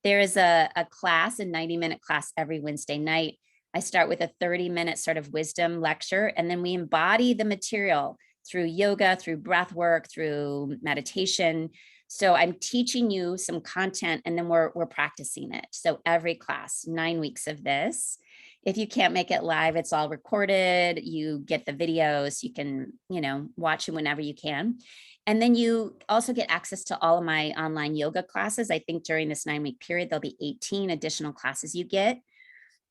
there is a class, a 90-minute class every Wednesday night. I start with a 30-minute sort of wisdom lecture, and then we embody the material through yoga, through breath work, through meditation. So I'm teaching you some content, and then we're practicing it. So every class, 9 weeks of this. If you can't make it live, it's all recorded. You get the videos. You can, watch them whenever you can. And then you also get access to all of my online yoga classes. I think during this 9-week period, there'll be 18 additional classes you get.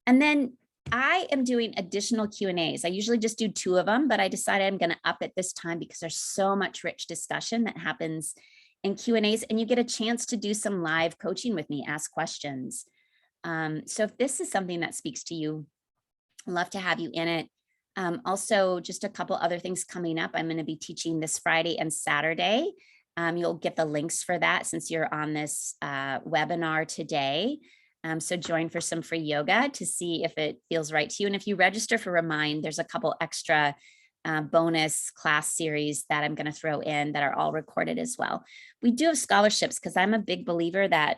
And then I am doing additional Q&As. I usually just do 2 of them, but I decided I'm going to up it this time because there's so much rich discussion that happens in Q&As, and you get a chance to do some live coaching with me, ask questions. So if this is something that speaks to you, I'd love to have you in it. Also, just a couple other things coming up. I'm going to be teaching this Friday and Saturday. You'll get the links for that since you're on this webinar today. So join for some free yoga to see if it feels right to you. And if you register for Remind, there's a couple extra bonus class series that I'm going to throw in that are all recorded as well. We do have scholarships because I'm a big believer that,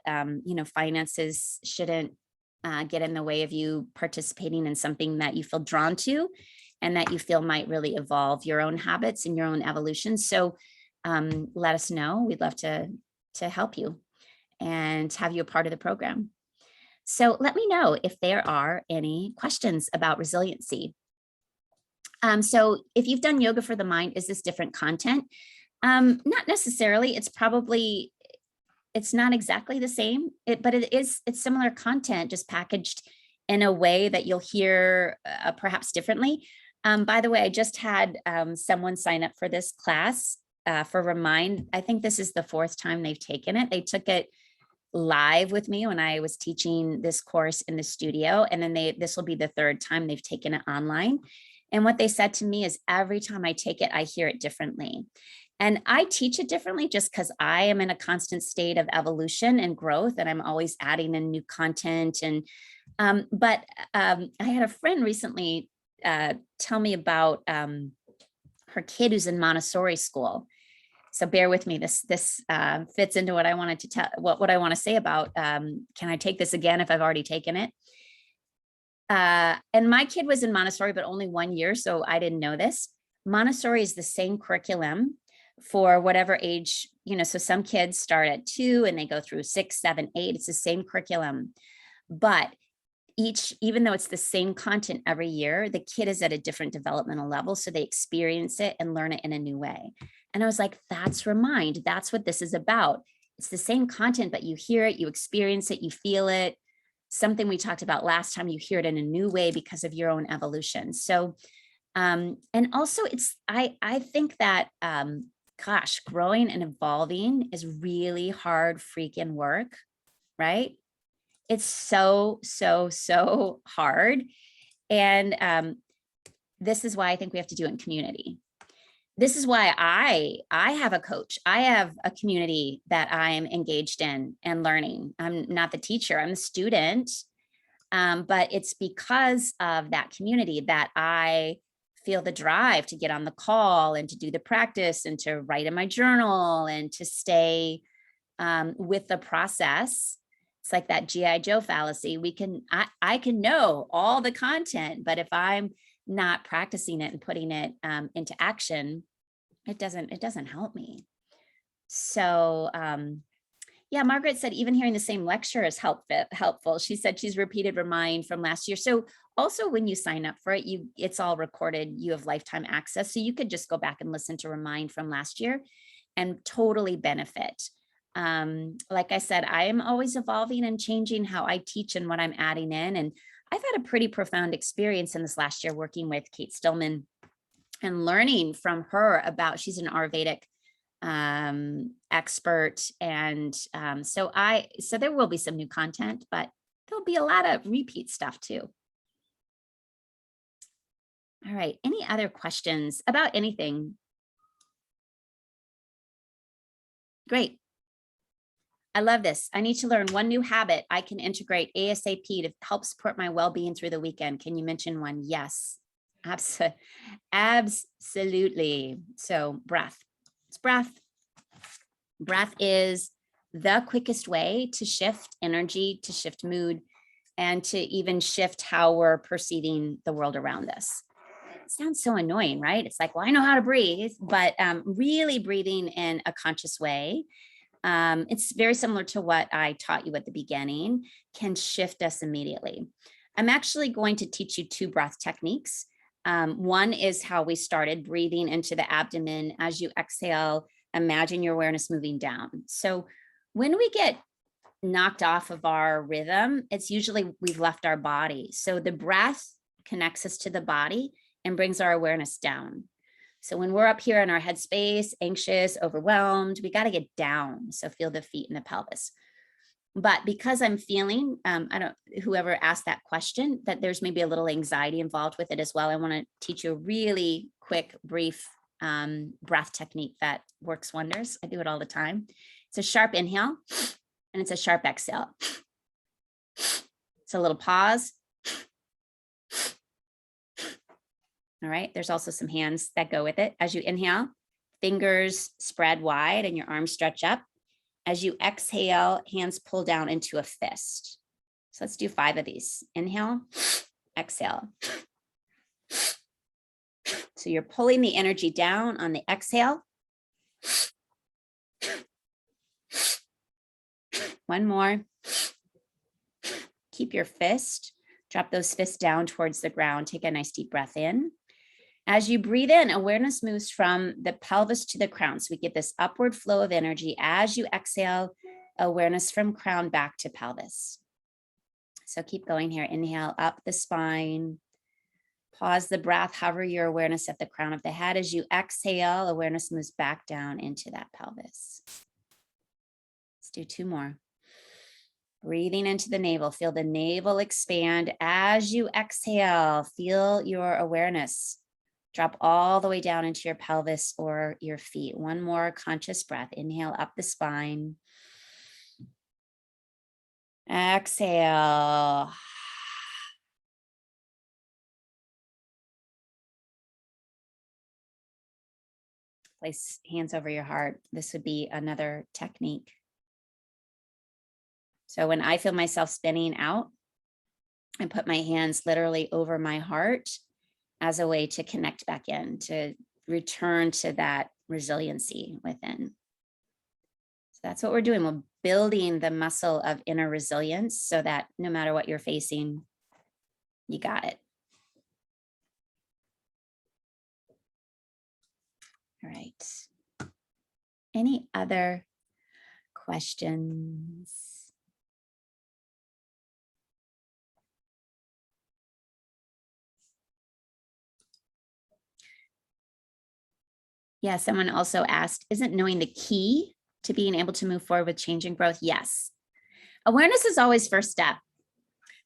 finances shouldn't get in the way of you participating in something that you feel drawn to and that you feel might really evolve your own habits and your own evolution. So let us know. We'd love to help you and have you a part of the program. So let me know if there are any questions about resiliency. So if you've done yoga for the mind, is this different content? Not necessarily. It's probably it's not exactly the same, but it's similar content, just packaged in a way that you'll hear perhaps differently. By the way, I just had someone sign up for this class for Remind. I think this is the 4th time they've taken it. They took it live with me when I was teaching this course in the studio. And then this will be the 3rd time they've taken it online. And what they said to me is every time I take it, I hear it differently. And I teach it differently just because I am in a constant state of evolution and growth, and I'm always adding in new content. And but I had a friend recently tell me about her kid who's in Montessori school. So bear with me. This fits into what I wanted to tell. What I want to say about. Can I take this again if I've already taken it? And my kid was in Montessori, but only 1 year, so I didn't know this. Montessori is the same curriculum for whatever age, so some kids start at 2 and they go through 6, 7, 8. It's the same curriculum, but even though it's the same content every year, the kid is at a different developmental level. So they experience it and learn it in a new way. And I was like, that's Remind. That's what this is about. It's the same content, but you hear it, you experience it, you feel it. Something we talked about last time, you hear it in a new way because of your own evolution. So, and also I think that, gosh, growing and evolving is really hard freaking work, right? It's so hard. And this is why I think we have to do it in community. This is why I have a coach. I have a community that I'm engaged in and learning. I'm not the teacher, I'm the student. But it's because of that community that I feel the drive to get on the call and to do the practice and to write in my journal and to stay with the process. It's like that G.I. Joe fallacy. I can know all the content, but if I'm not practicing it and putting it into action, it doesn't help me. So yeah, Margaret said even hearing the same lecture is helpful. She said she's repeated Remind from last year. So also when you sign up for it, it's all recorded. You have lifetime access. So you could just go back and listen to Remind from last year and totally benefit. Like I said, I am always evolving and changing how I teach and what I'm adding in. And I've had a pretty profound experience in this last year working with Kate Stillman and learning from her about, she's an Ayurvedic expert. And so there will be some new content, but there'll be a lot of repeat stuff too. All right, any other questions about anything? Great. I love this. I need to learn one new habit I can integrate ASAP to help support my well-being through the weekend. Can you mention one? Yes, absolutely. So breath. It's breath. Breath is the quickest way to shift energy, to shift mood, and to even shift how we're perceiving the world around us. It sounds so annoying, right? It's like, well, I know how to breathe, but really breathing in a conscious way. It's very similar to what I taught you at the beginning, can shift us immediately. I'm actually going to teach you 2 breath techniques. One is how we started, breathing into the abdomen. As you exhale, imagine your awareness moving down. So when we get knocked off of our rhythm, it's usually we've left our body. So the breath connects us to the body and brings our awareness down. So when we're up here in our headspace, anxious, overwhelmed, we got to get down. So feel the feet and the pelvis. But because I'm feeling, whoever asked that question, that there's maybe a little anxiety involved with it as well, I want to teach you a really quick, brief breath technique that works wonders. I do it all the time. It's a sharp inhale and it's a sharp exhale. It's a little pause. All right, there's also some hands that go with it. As you inhale, fingers spread wide and your arms stretch up. As you exhale, hands pull down into a fist. So let's do 5 of these. Inhale, exhale. So you're pulling the energy down on the exhale. One more. Keep your fist. Drop those fists down towards the ground. Take a nice deep breath in. As you breathe in, awareness moves from the pelvis to the crown. So we get this upward flow of energy. As you exhale, awareness from crown back to pelvis. So keep going here. Inhale up the spine. Pause the breath, hover your awareness at the crown of the head. As you exhale, awareness moves back down into that pelvis. Let's do 2 more. Breathing into the navel, feel the navel expand. As you exhale, feel your awareness drop all the way down into your pelvis or your feet. 1 more conscious breath. Inhale up the spine. Exhale. Place hands over your heart. This would be another technique. So when I feel myself spinning out, I put my hands literally over my heart as a way to connect back in, to return to that resiliency within. So that's what we're doing. We're building the muscle of inner resilience so that no matter what you're facing, you got it. All right. Any other questions? Yeah, someone also asked, isn't knowing the key to being able to move forward with change and growth? Yes. Awareness is always first step,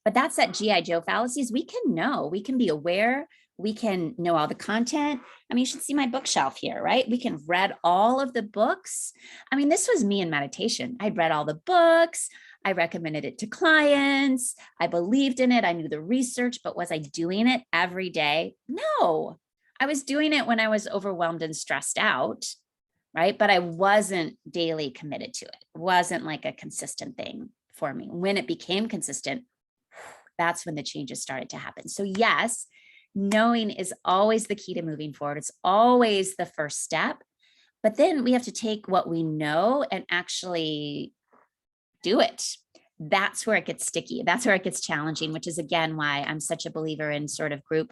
but that's that G.I. Joe fallacies. We can know, we can be aware, we can know all the content. I mean, you should see my bookshelf here, right? We can read all of the books. I mean, this was me in meditation. I'd read all the books. I recommended it to clients. I believed in it. I knew the research, but was I doing it every day? No. I was doing it when I was overwhelmed and stressed out, right? But I wasn't daily committed to it. It wasn't like a consistent thing for me. When it became consistent, that's when the changes started to happen. So yes, knowing is always the key to moving forward. It's always the first step. But then we have to take what we know and actually do it. That's where it gets sticky. That's where it gets challenging, which is again why I'm such a believer in sort of group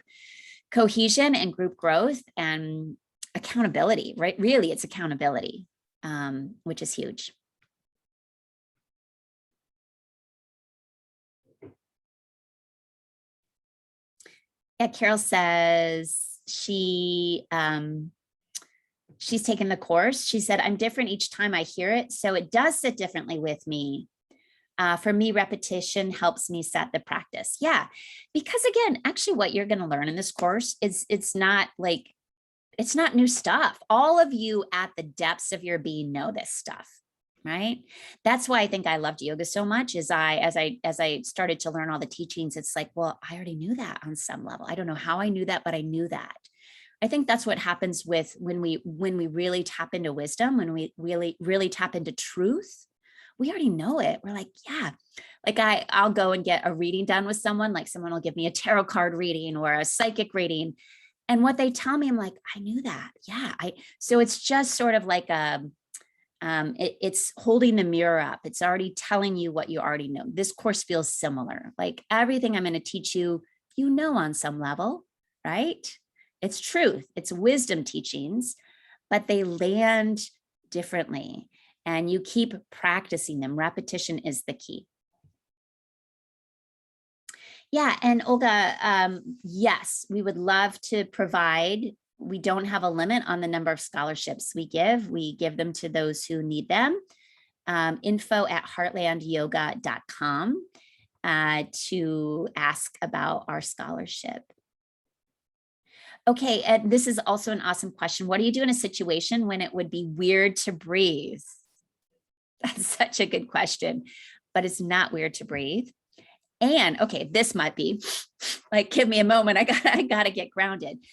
cohesion and group growth and accountability, right? Really, it's accountability, which is huge. Yeah, Carol says she's taken the course. She said, I'm different each time I hear it, so it does sit differently with me. For me, repetition helps me set the practice. Yeah, because again, actually what you're going to learn in this course is it's not new stuff. All of you at the depths of your being know this stuff, right? That's why I think I loved yoga so much as I started to learn all the teachings, it's like, well, I already knew that on some level. I don't know how I knew that, but I knew that. I think that's what happens with when we really tap into wisdom, when we really tap into truth. We already know it. We're like, yeah, like I'll go and get a reading done with someone, like someone will give me a tarot card reading or a psychic reading. And what they tell me, I'm like, I knew that. Yeah. So it's just sort of like it's holding the mirror up. It's already telling you what you already know. This course feels similar. Like everything I'm going to teach you, you know, on some level, right? It's truth. It's wisdom teachings, but they land differently. And you keep practicing them. Repetition is the key. Yeah, and Olga, yes, we would love to provide. We don't have a limit on the number of scholarships we give. We give them to those who need them. info@heartlandyoga.com to ask about our scholarship. Okay, and this is also an awesome question. What do you do in a situation when it would be weird to breathe? That's such a good question, but it's not weird to breathe. And okay, this might be like, give me a moment. I gotta get grounded.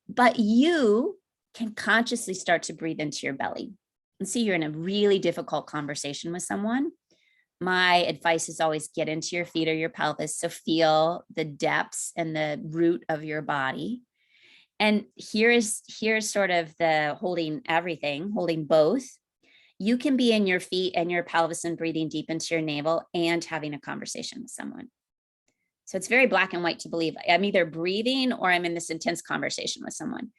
But you can consciously start to breathe into your belly. And see, you're in a really difficult conversation with someone. My advice is always get into your feet or your pelvis. So feel the depths and the root of your body. And here's sort of the holding everything, holding both. You can be in your feet and your pelvis and breathing deep into your navel and having a conversation with someone. So it's very black and white to believe I'm either breathing or I'm in this intense conversation with someone.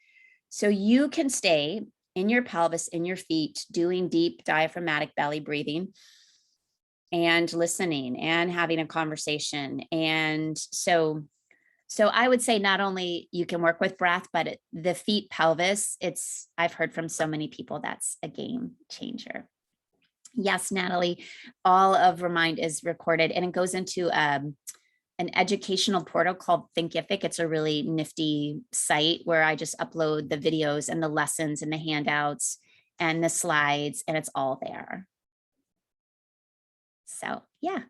So you can stay in your pelvis, in your feet, doing deep diaphragmatic belly breathing and listening and having a conversation. And so I would say not only you can work with breath, but the feet, pelvis, I've heard from so many people that's a game changer. Yes, Natalie, all of Remind is recorded, and it goes into an educational portal called Thinkific. It's a really nifty site where I just upload the videos and the lessons and the handouts and the slides, and it's all there. So yeah.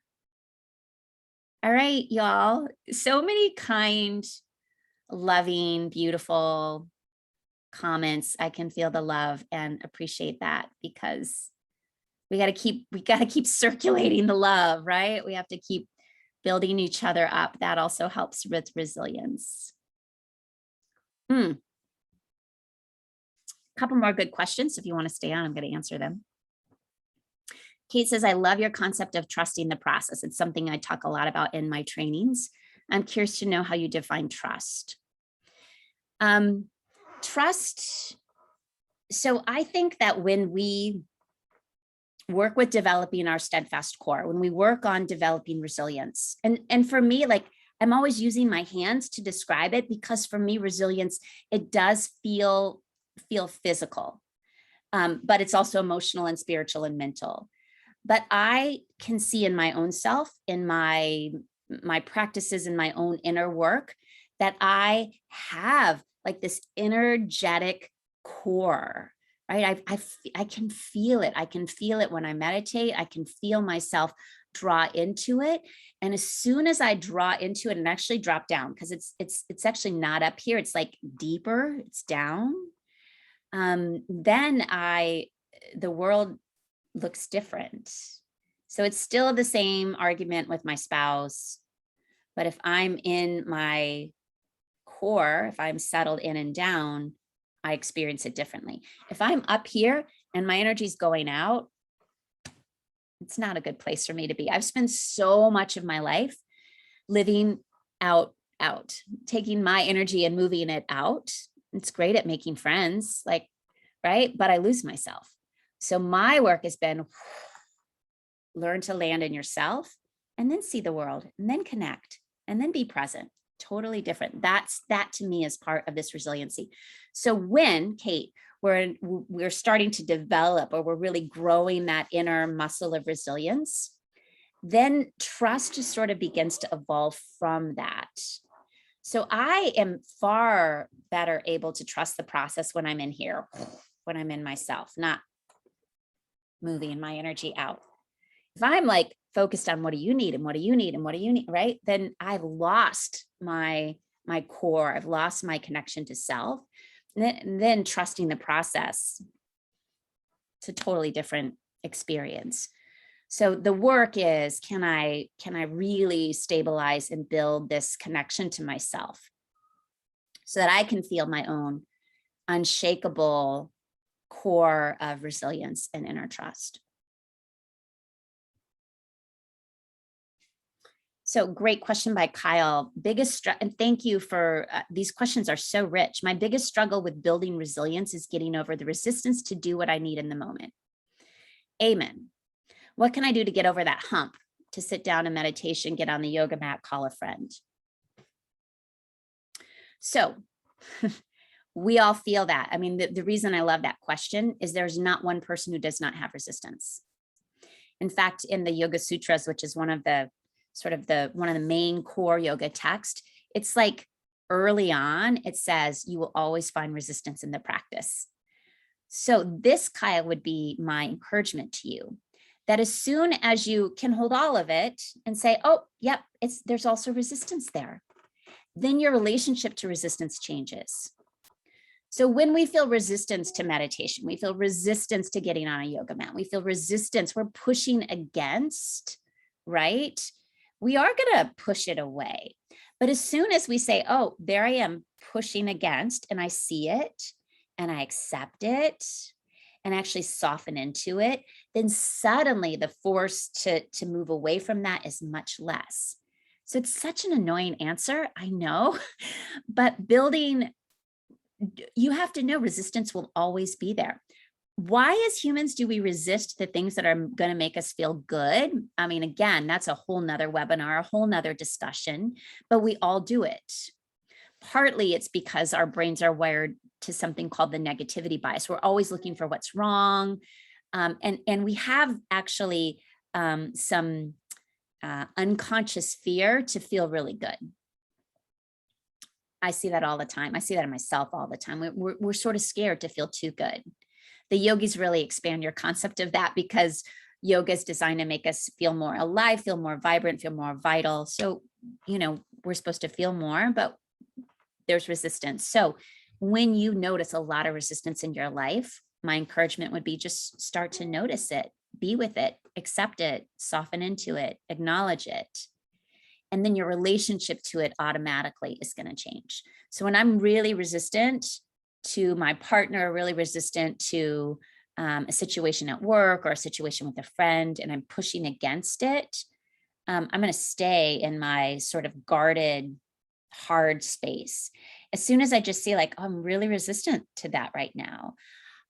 All right, y'all. So many kind, loving, beautiful comments. I can feel the love and appreciate that, because we got to keep circulating the love, right? We have to keep building each other up. That also helps with resilience. A couple more good questions. If you want to stay on, I'm going to answer them. Kate says, I love your concept of trusting the process. It's something I talk a lot about in my trainings. I'm curious to know how you define trust. Trust. So I think that when we work with developing our steadfast core, when we work on developing resilience, and for me, like, I'm always using my hands to describe it, because for me, resilience, it does feel physical, but it's also emotional and spiritual and mental. But I can see in my own self, in my practices, in my own inner work, that I have like this energetic core, right? I can feel it. I can feel it when I meditate. I can feel myself draw into it. And as soon as I draw into it and actually drop down, because it's actually not up here, it's like deeper, it's down. Then the world looks different. So it's still the same argument with my spouse, but if I'm in my core, if I'm settled in and down, I experience it differently. If I'm up here and my energy's going out, it's not a good place for me to be. I've spent so much of my life living out, taking my energy and moving it out. It's great at making friends, like, right? But I lose myself. So my work has been learn to land in yourself, and then see the world, and then connect, and then be present. Totally different. That to me is part of this resiliency. So when, Kate, we're starting to develop, or we're really growing that inner muscle of resilience, then trust just sort of begins to evolve from that. So I am far better able to trust the process when I'm in here, when I'm in myself, not moving my energy out. If I'm like focused on what do you need and what do you need and what do you need, right? Then I've lost my core. I've lost my connection to self. And then trusting the process, it's a totally different experience. So the work is, can I really stabilize and build this connection to myself so that I can feel my own unshakable core of resilience and inner trust. So great question by Kyle. And thank you for these questions are so rich. My biggest struggle with building resilience is getting over the resistance to do what I need in the moment. Amen. What can I do to get over that hump, to sit down in meditation, get on the yoga mat, call a friend? So we all feel that. I mean, the reason I love that question is there's not one person who does not have resistance. In fact, in the Yoga Sutras, which is one of the main core yoga text, it's like early on, it says you will always find resistance in the practice. So this, Kyle, would be my encouragement to you, that as soon as you can hold all of it and say, oh, yep, there's also resistance there, then your relationship to resistance changes. So when we feel resistance to meditation, we feel resistance to getting on a yoga mat, we feel resistance, we're pushing against, right? We are going to push it away. But as soon as we say, oh, there I am pushing against, and I see it and I accept it and actually soften into it, then suddenly the force to move away from that is much less. So it's such an annoying answer, I know, but you have to know resistance will always be there. why as humans do we resist the things that are going to make us feel good? I mean, again, that's a whole nother webinar, a whole nother discussion, but we all do it. Partly it's because our brains are wired to something called the negativity bias. We're always looking for what's wrong. And we have actually some unconscious fear to feel really good. I see that all the time. I see that in myself all the time. We're sort of scared to feel too good. The yogis really expand your concept of that because yoga is designed to make us feel more alive, feel more vibrant, feel more vital. So, you know, we're supposed to feel more, but there's resistance. So when you notice a lot of resistance in your life, my encouragement would be just start to notice it, be with it, accept it, soften into it, acknowledge it. And then your relationship to it automatically is going to change. So when I'm really resistant to my partner, really resistant to a situation at work or a situation with a friend, and I'm pushing against it, I'm going to stay in my sort of guarded, hard space. As soon as I just see like, oh, I'm really resistant to that right now.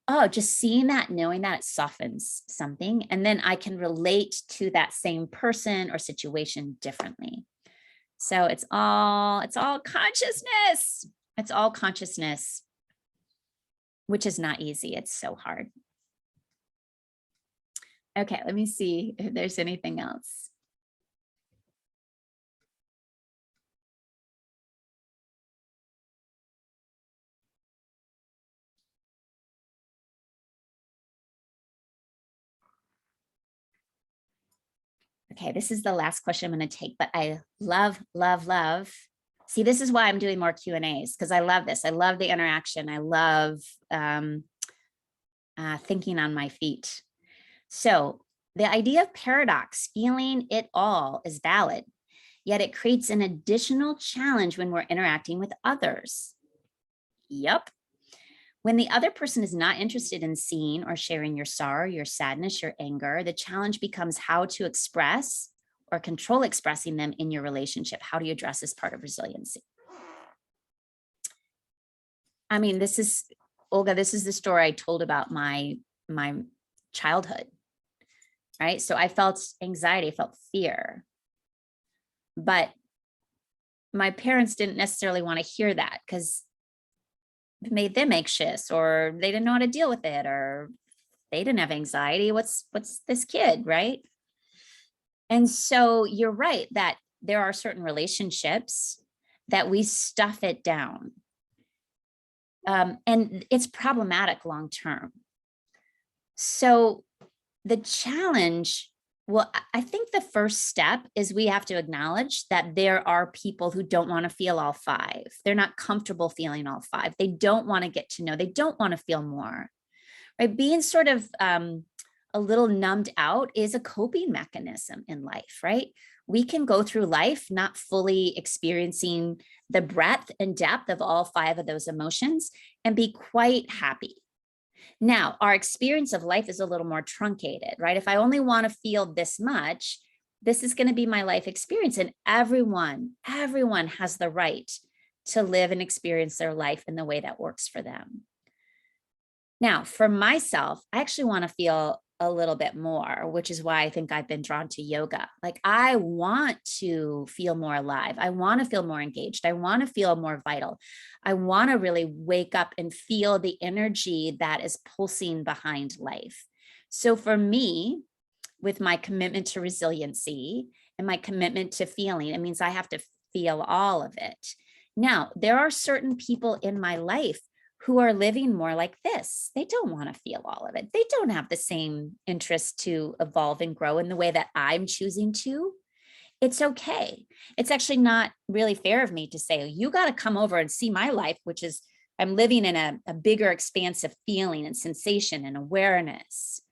Oh, just seeing that, knowing that, it softens something. And then I can relate to that same person or situation differently. So it's all consciousness. It's all consciousness, which is not easy. It's so hard. Okay, let me see if there's anything else. Okay, this is the last question I'm going to take, but I love. See, this is why I'm doing more Q&As, because I love this. I love the interaction. I love thinking on my feet. So the idea of paradox, feeling it all, is valid, yet it creates an additional challenge when we're interacting with others. Yep. When the other person is not interested in seeing or sharing your sorrow, your sadness, your anger, the challenge becomes how to express or control expressing them in your relationship. How do you address this part of resiliency? I mean, this is, Olga, this is the story I told about my childhood, right? So I felt anxiety, I felt fear, but my parents didn't necessarily want to hear that because it made them anxious, or they didn't know how to deal with it, or they didn't have anxiety. What's this kid, right? And so you're right that there are certain relationships that we stuff it down. And it's problematic long term. So the challenge, well, I think the first step is we have to acknowledge that there are people who don't want to feel all five. They're not comfortable feeling all five. They don't want to get to know. They don't want to feel more. Right? Being sort of a little numbed out is a coping mechanism in life, right? We can go through life not fully experiencing the breadth and depth of all five of those emotions and be quite happy. Now, our experience of life is a little more truncated, right? If I only want to feel this much, this is going to be my life experience. And everyone has the right to live and experience their life in the way that works for them. Now, for myself, I actually want to feel a little bit more, which is why I think I've been drawn to yoga. Like, I want to feel more alive. I want to feel more engaged. I want to feel more vital. I want to really wake up and feel the energy that is pulsing behind life. So for me, with my commitment to resiliency and my commitment to feeling, it means I have to feel all of it. Now, there are certain people in my life who are living more like this. They don't want to feel all of it. They don't have the same interest to evolve and grow in the way that I'm choosing to. It's okay. It's actually not really fair of me to say, you got to come over and see my life, which is I'm living in a bigger expanse of feeling and sensation and awareness.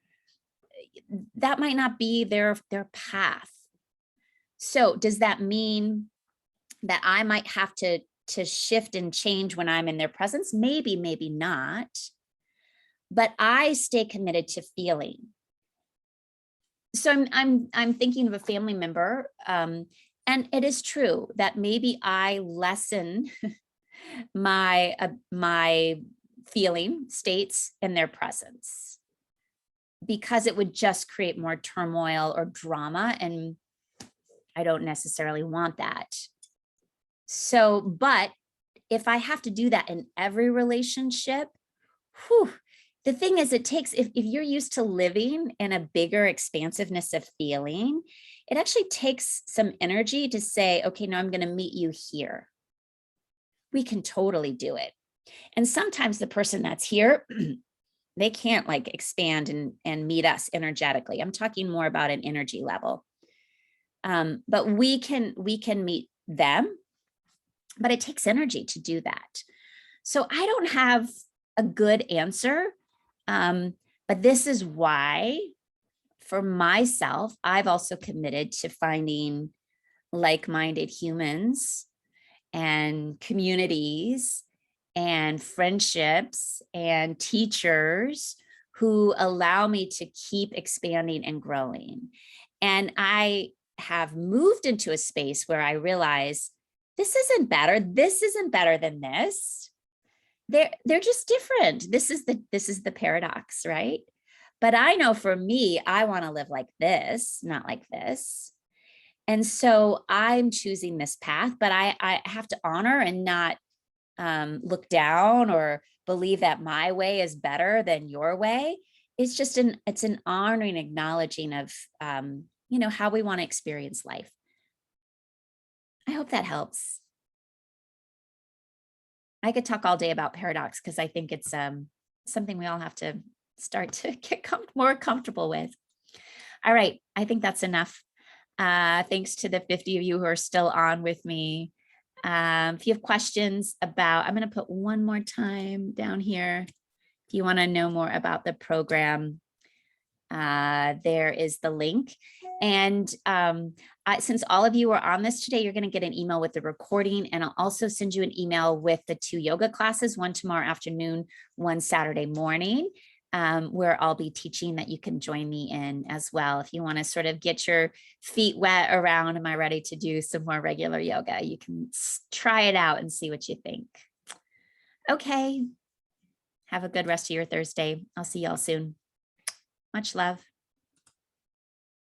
That might not be their path. So does that mean that I might have to shift and change when I'm in their presence? Maybe, maybe not. But I stay committed to feeling. So I'm thinking of a family member, and it is true that maybe I lessen my feeling states in their presence. because it would just create more turmoil or drama. And I don't necessarily want that. So, but if I have to do that in every relationship, whew, the thing is, it takes, if you're used to living in a bigger expansiveness of feeling, it actually takes some energy to say, okay, now I'm going to meet you here. We can totally do it. And sometimes the person that's here, they can't like expand and meet us energetically. I'm talking more about an energy level. But we can meet them, but it takes energy to do that. So I don't have a good answer. But this is why, for myself, I've also committed to finding like-minded humans and communities and friendships and teachers who allow me to keep expanding and growing. And I have moved into a space where I realize this isn't better. This isn't better than this. They're just different. This is the paradox, right? But I know for me, I want to live like this, not like this. And so I'm choosing this path, but I have to honor and not look down or believe that my way is better than your way. It's just it's an honoring, acknowledging of, how we want to experience life. I hope that helps. I could talk all day about paradox because I think it's something we all have to start to get more comfortable with. All right, I think that's enough. Thanks to the 50 of you who are still on with me. If you have questions about, I'm going to put one more time down here. If you want to know more about the program, there is the link. And since all of you are on this today, you're going to get an email with the recording, and I'll also send you an email with the 2 yoga classes, one tomorrow afternoon, one Saturday morning, where I'll be teaching that you can join me in as well. If you want to sort of get your feet wet around, am I ready to do some more regular yoga? You can try it out and see what you think. Okay. Have a good rest of your Thursday. I'll see y'all soon. Much love.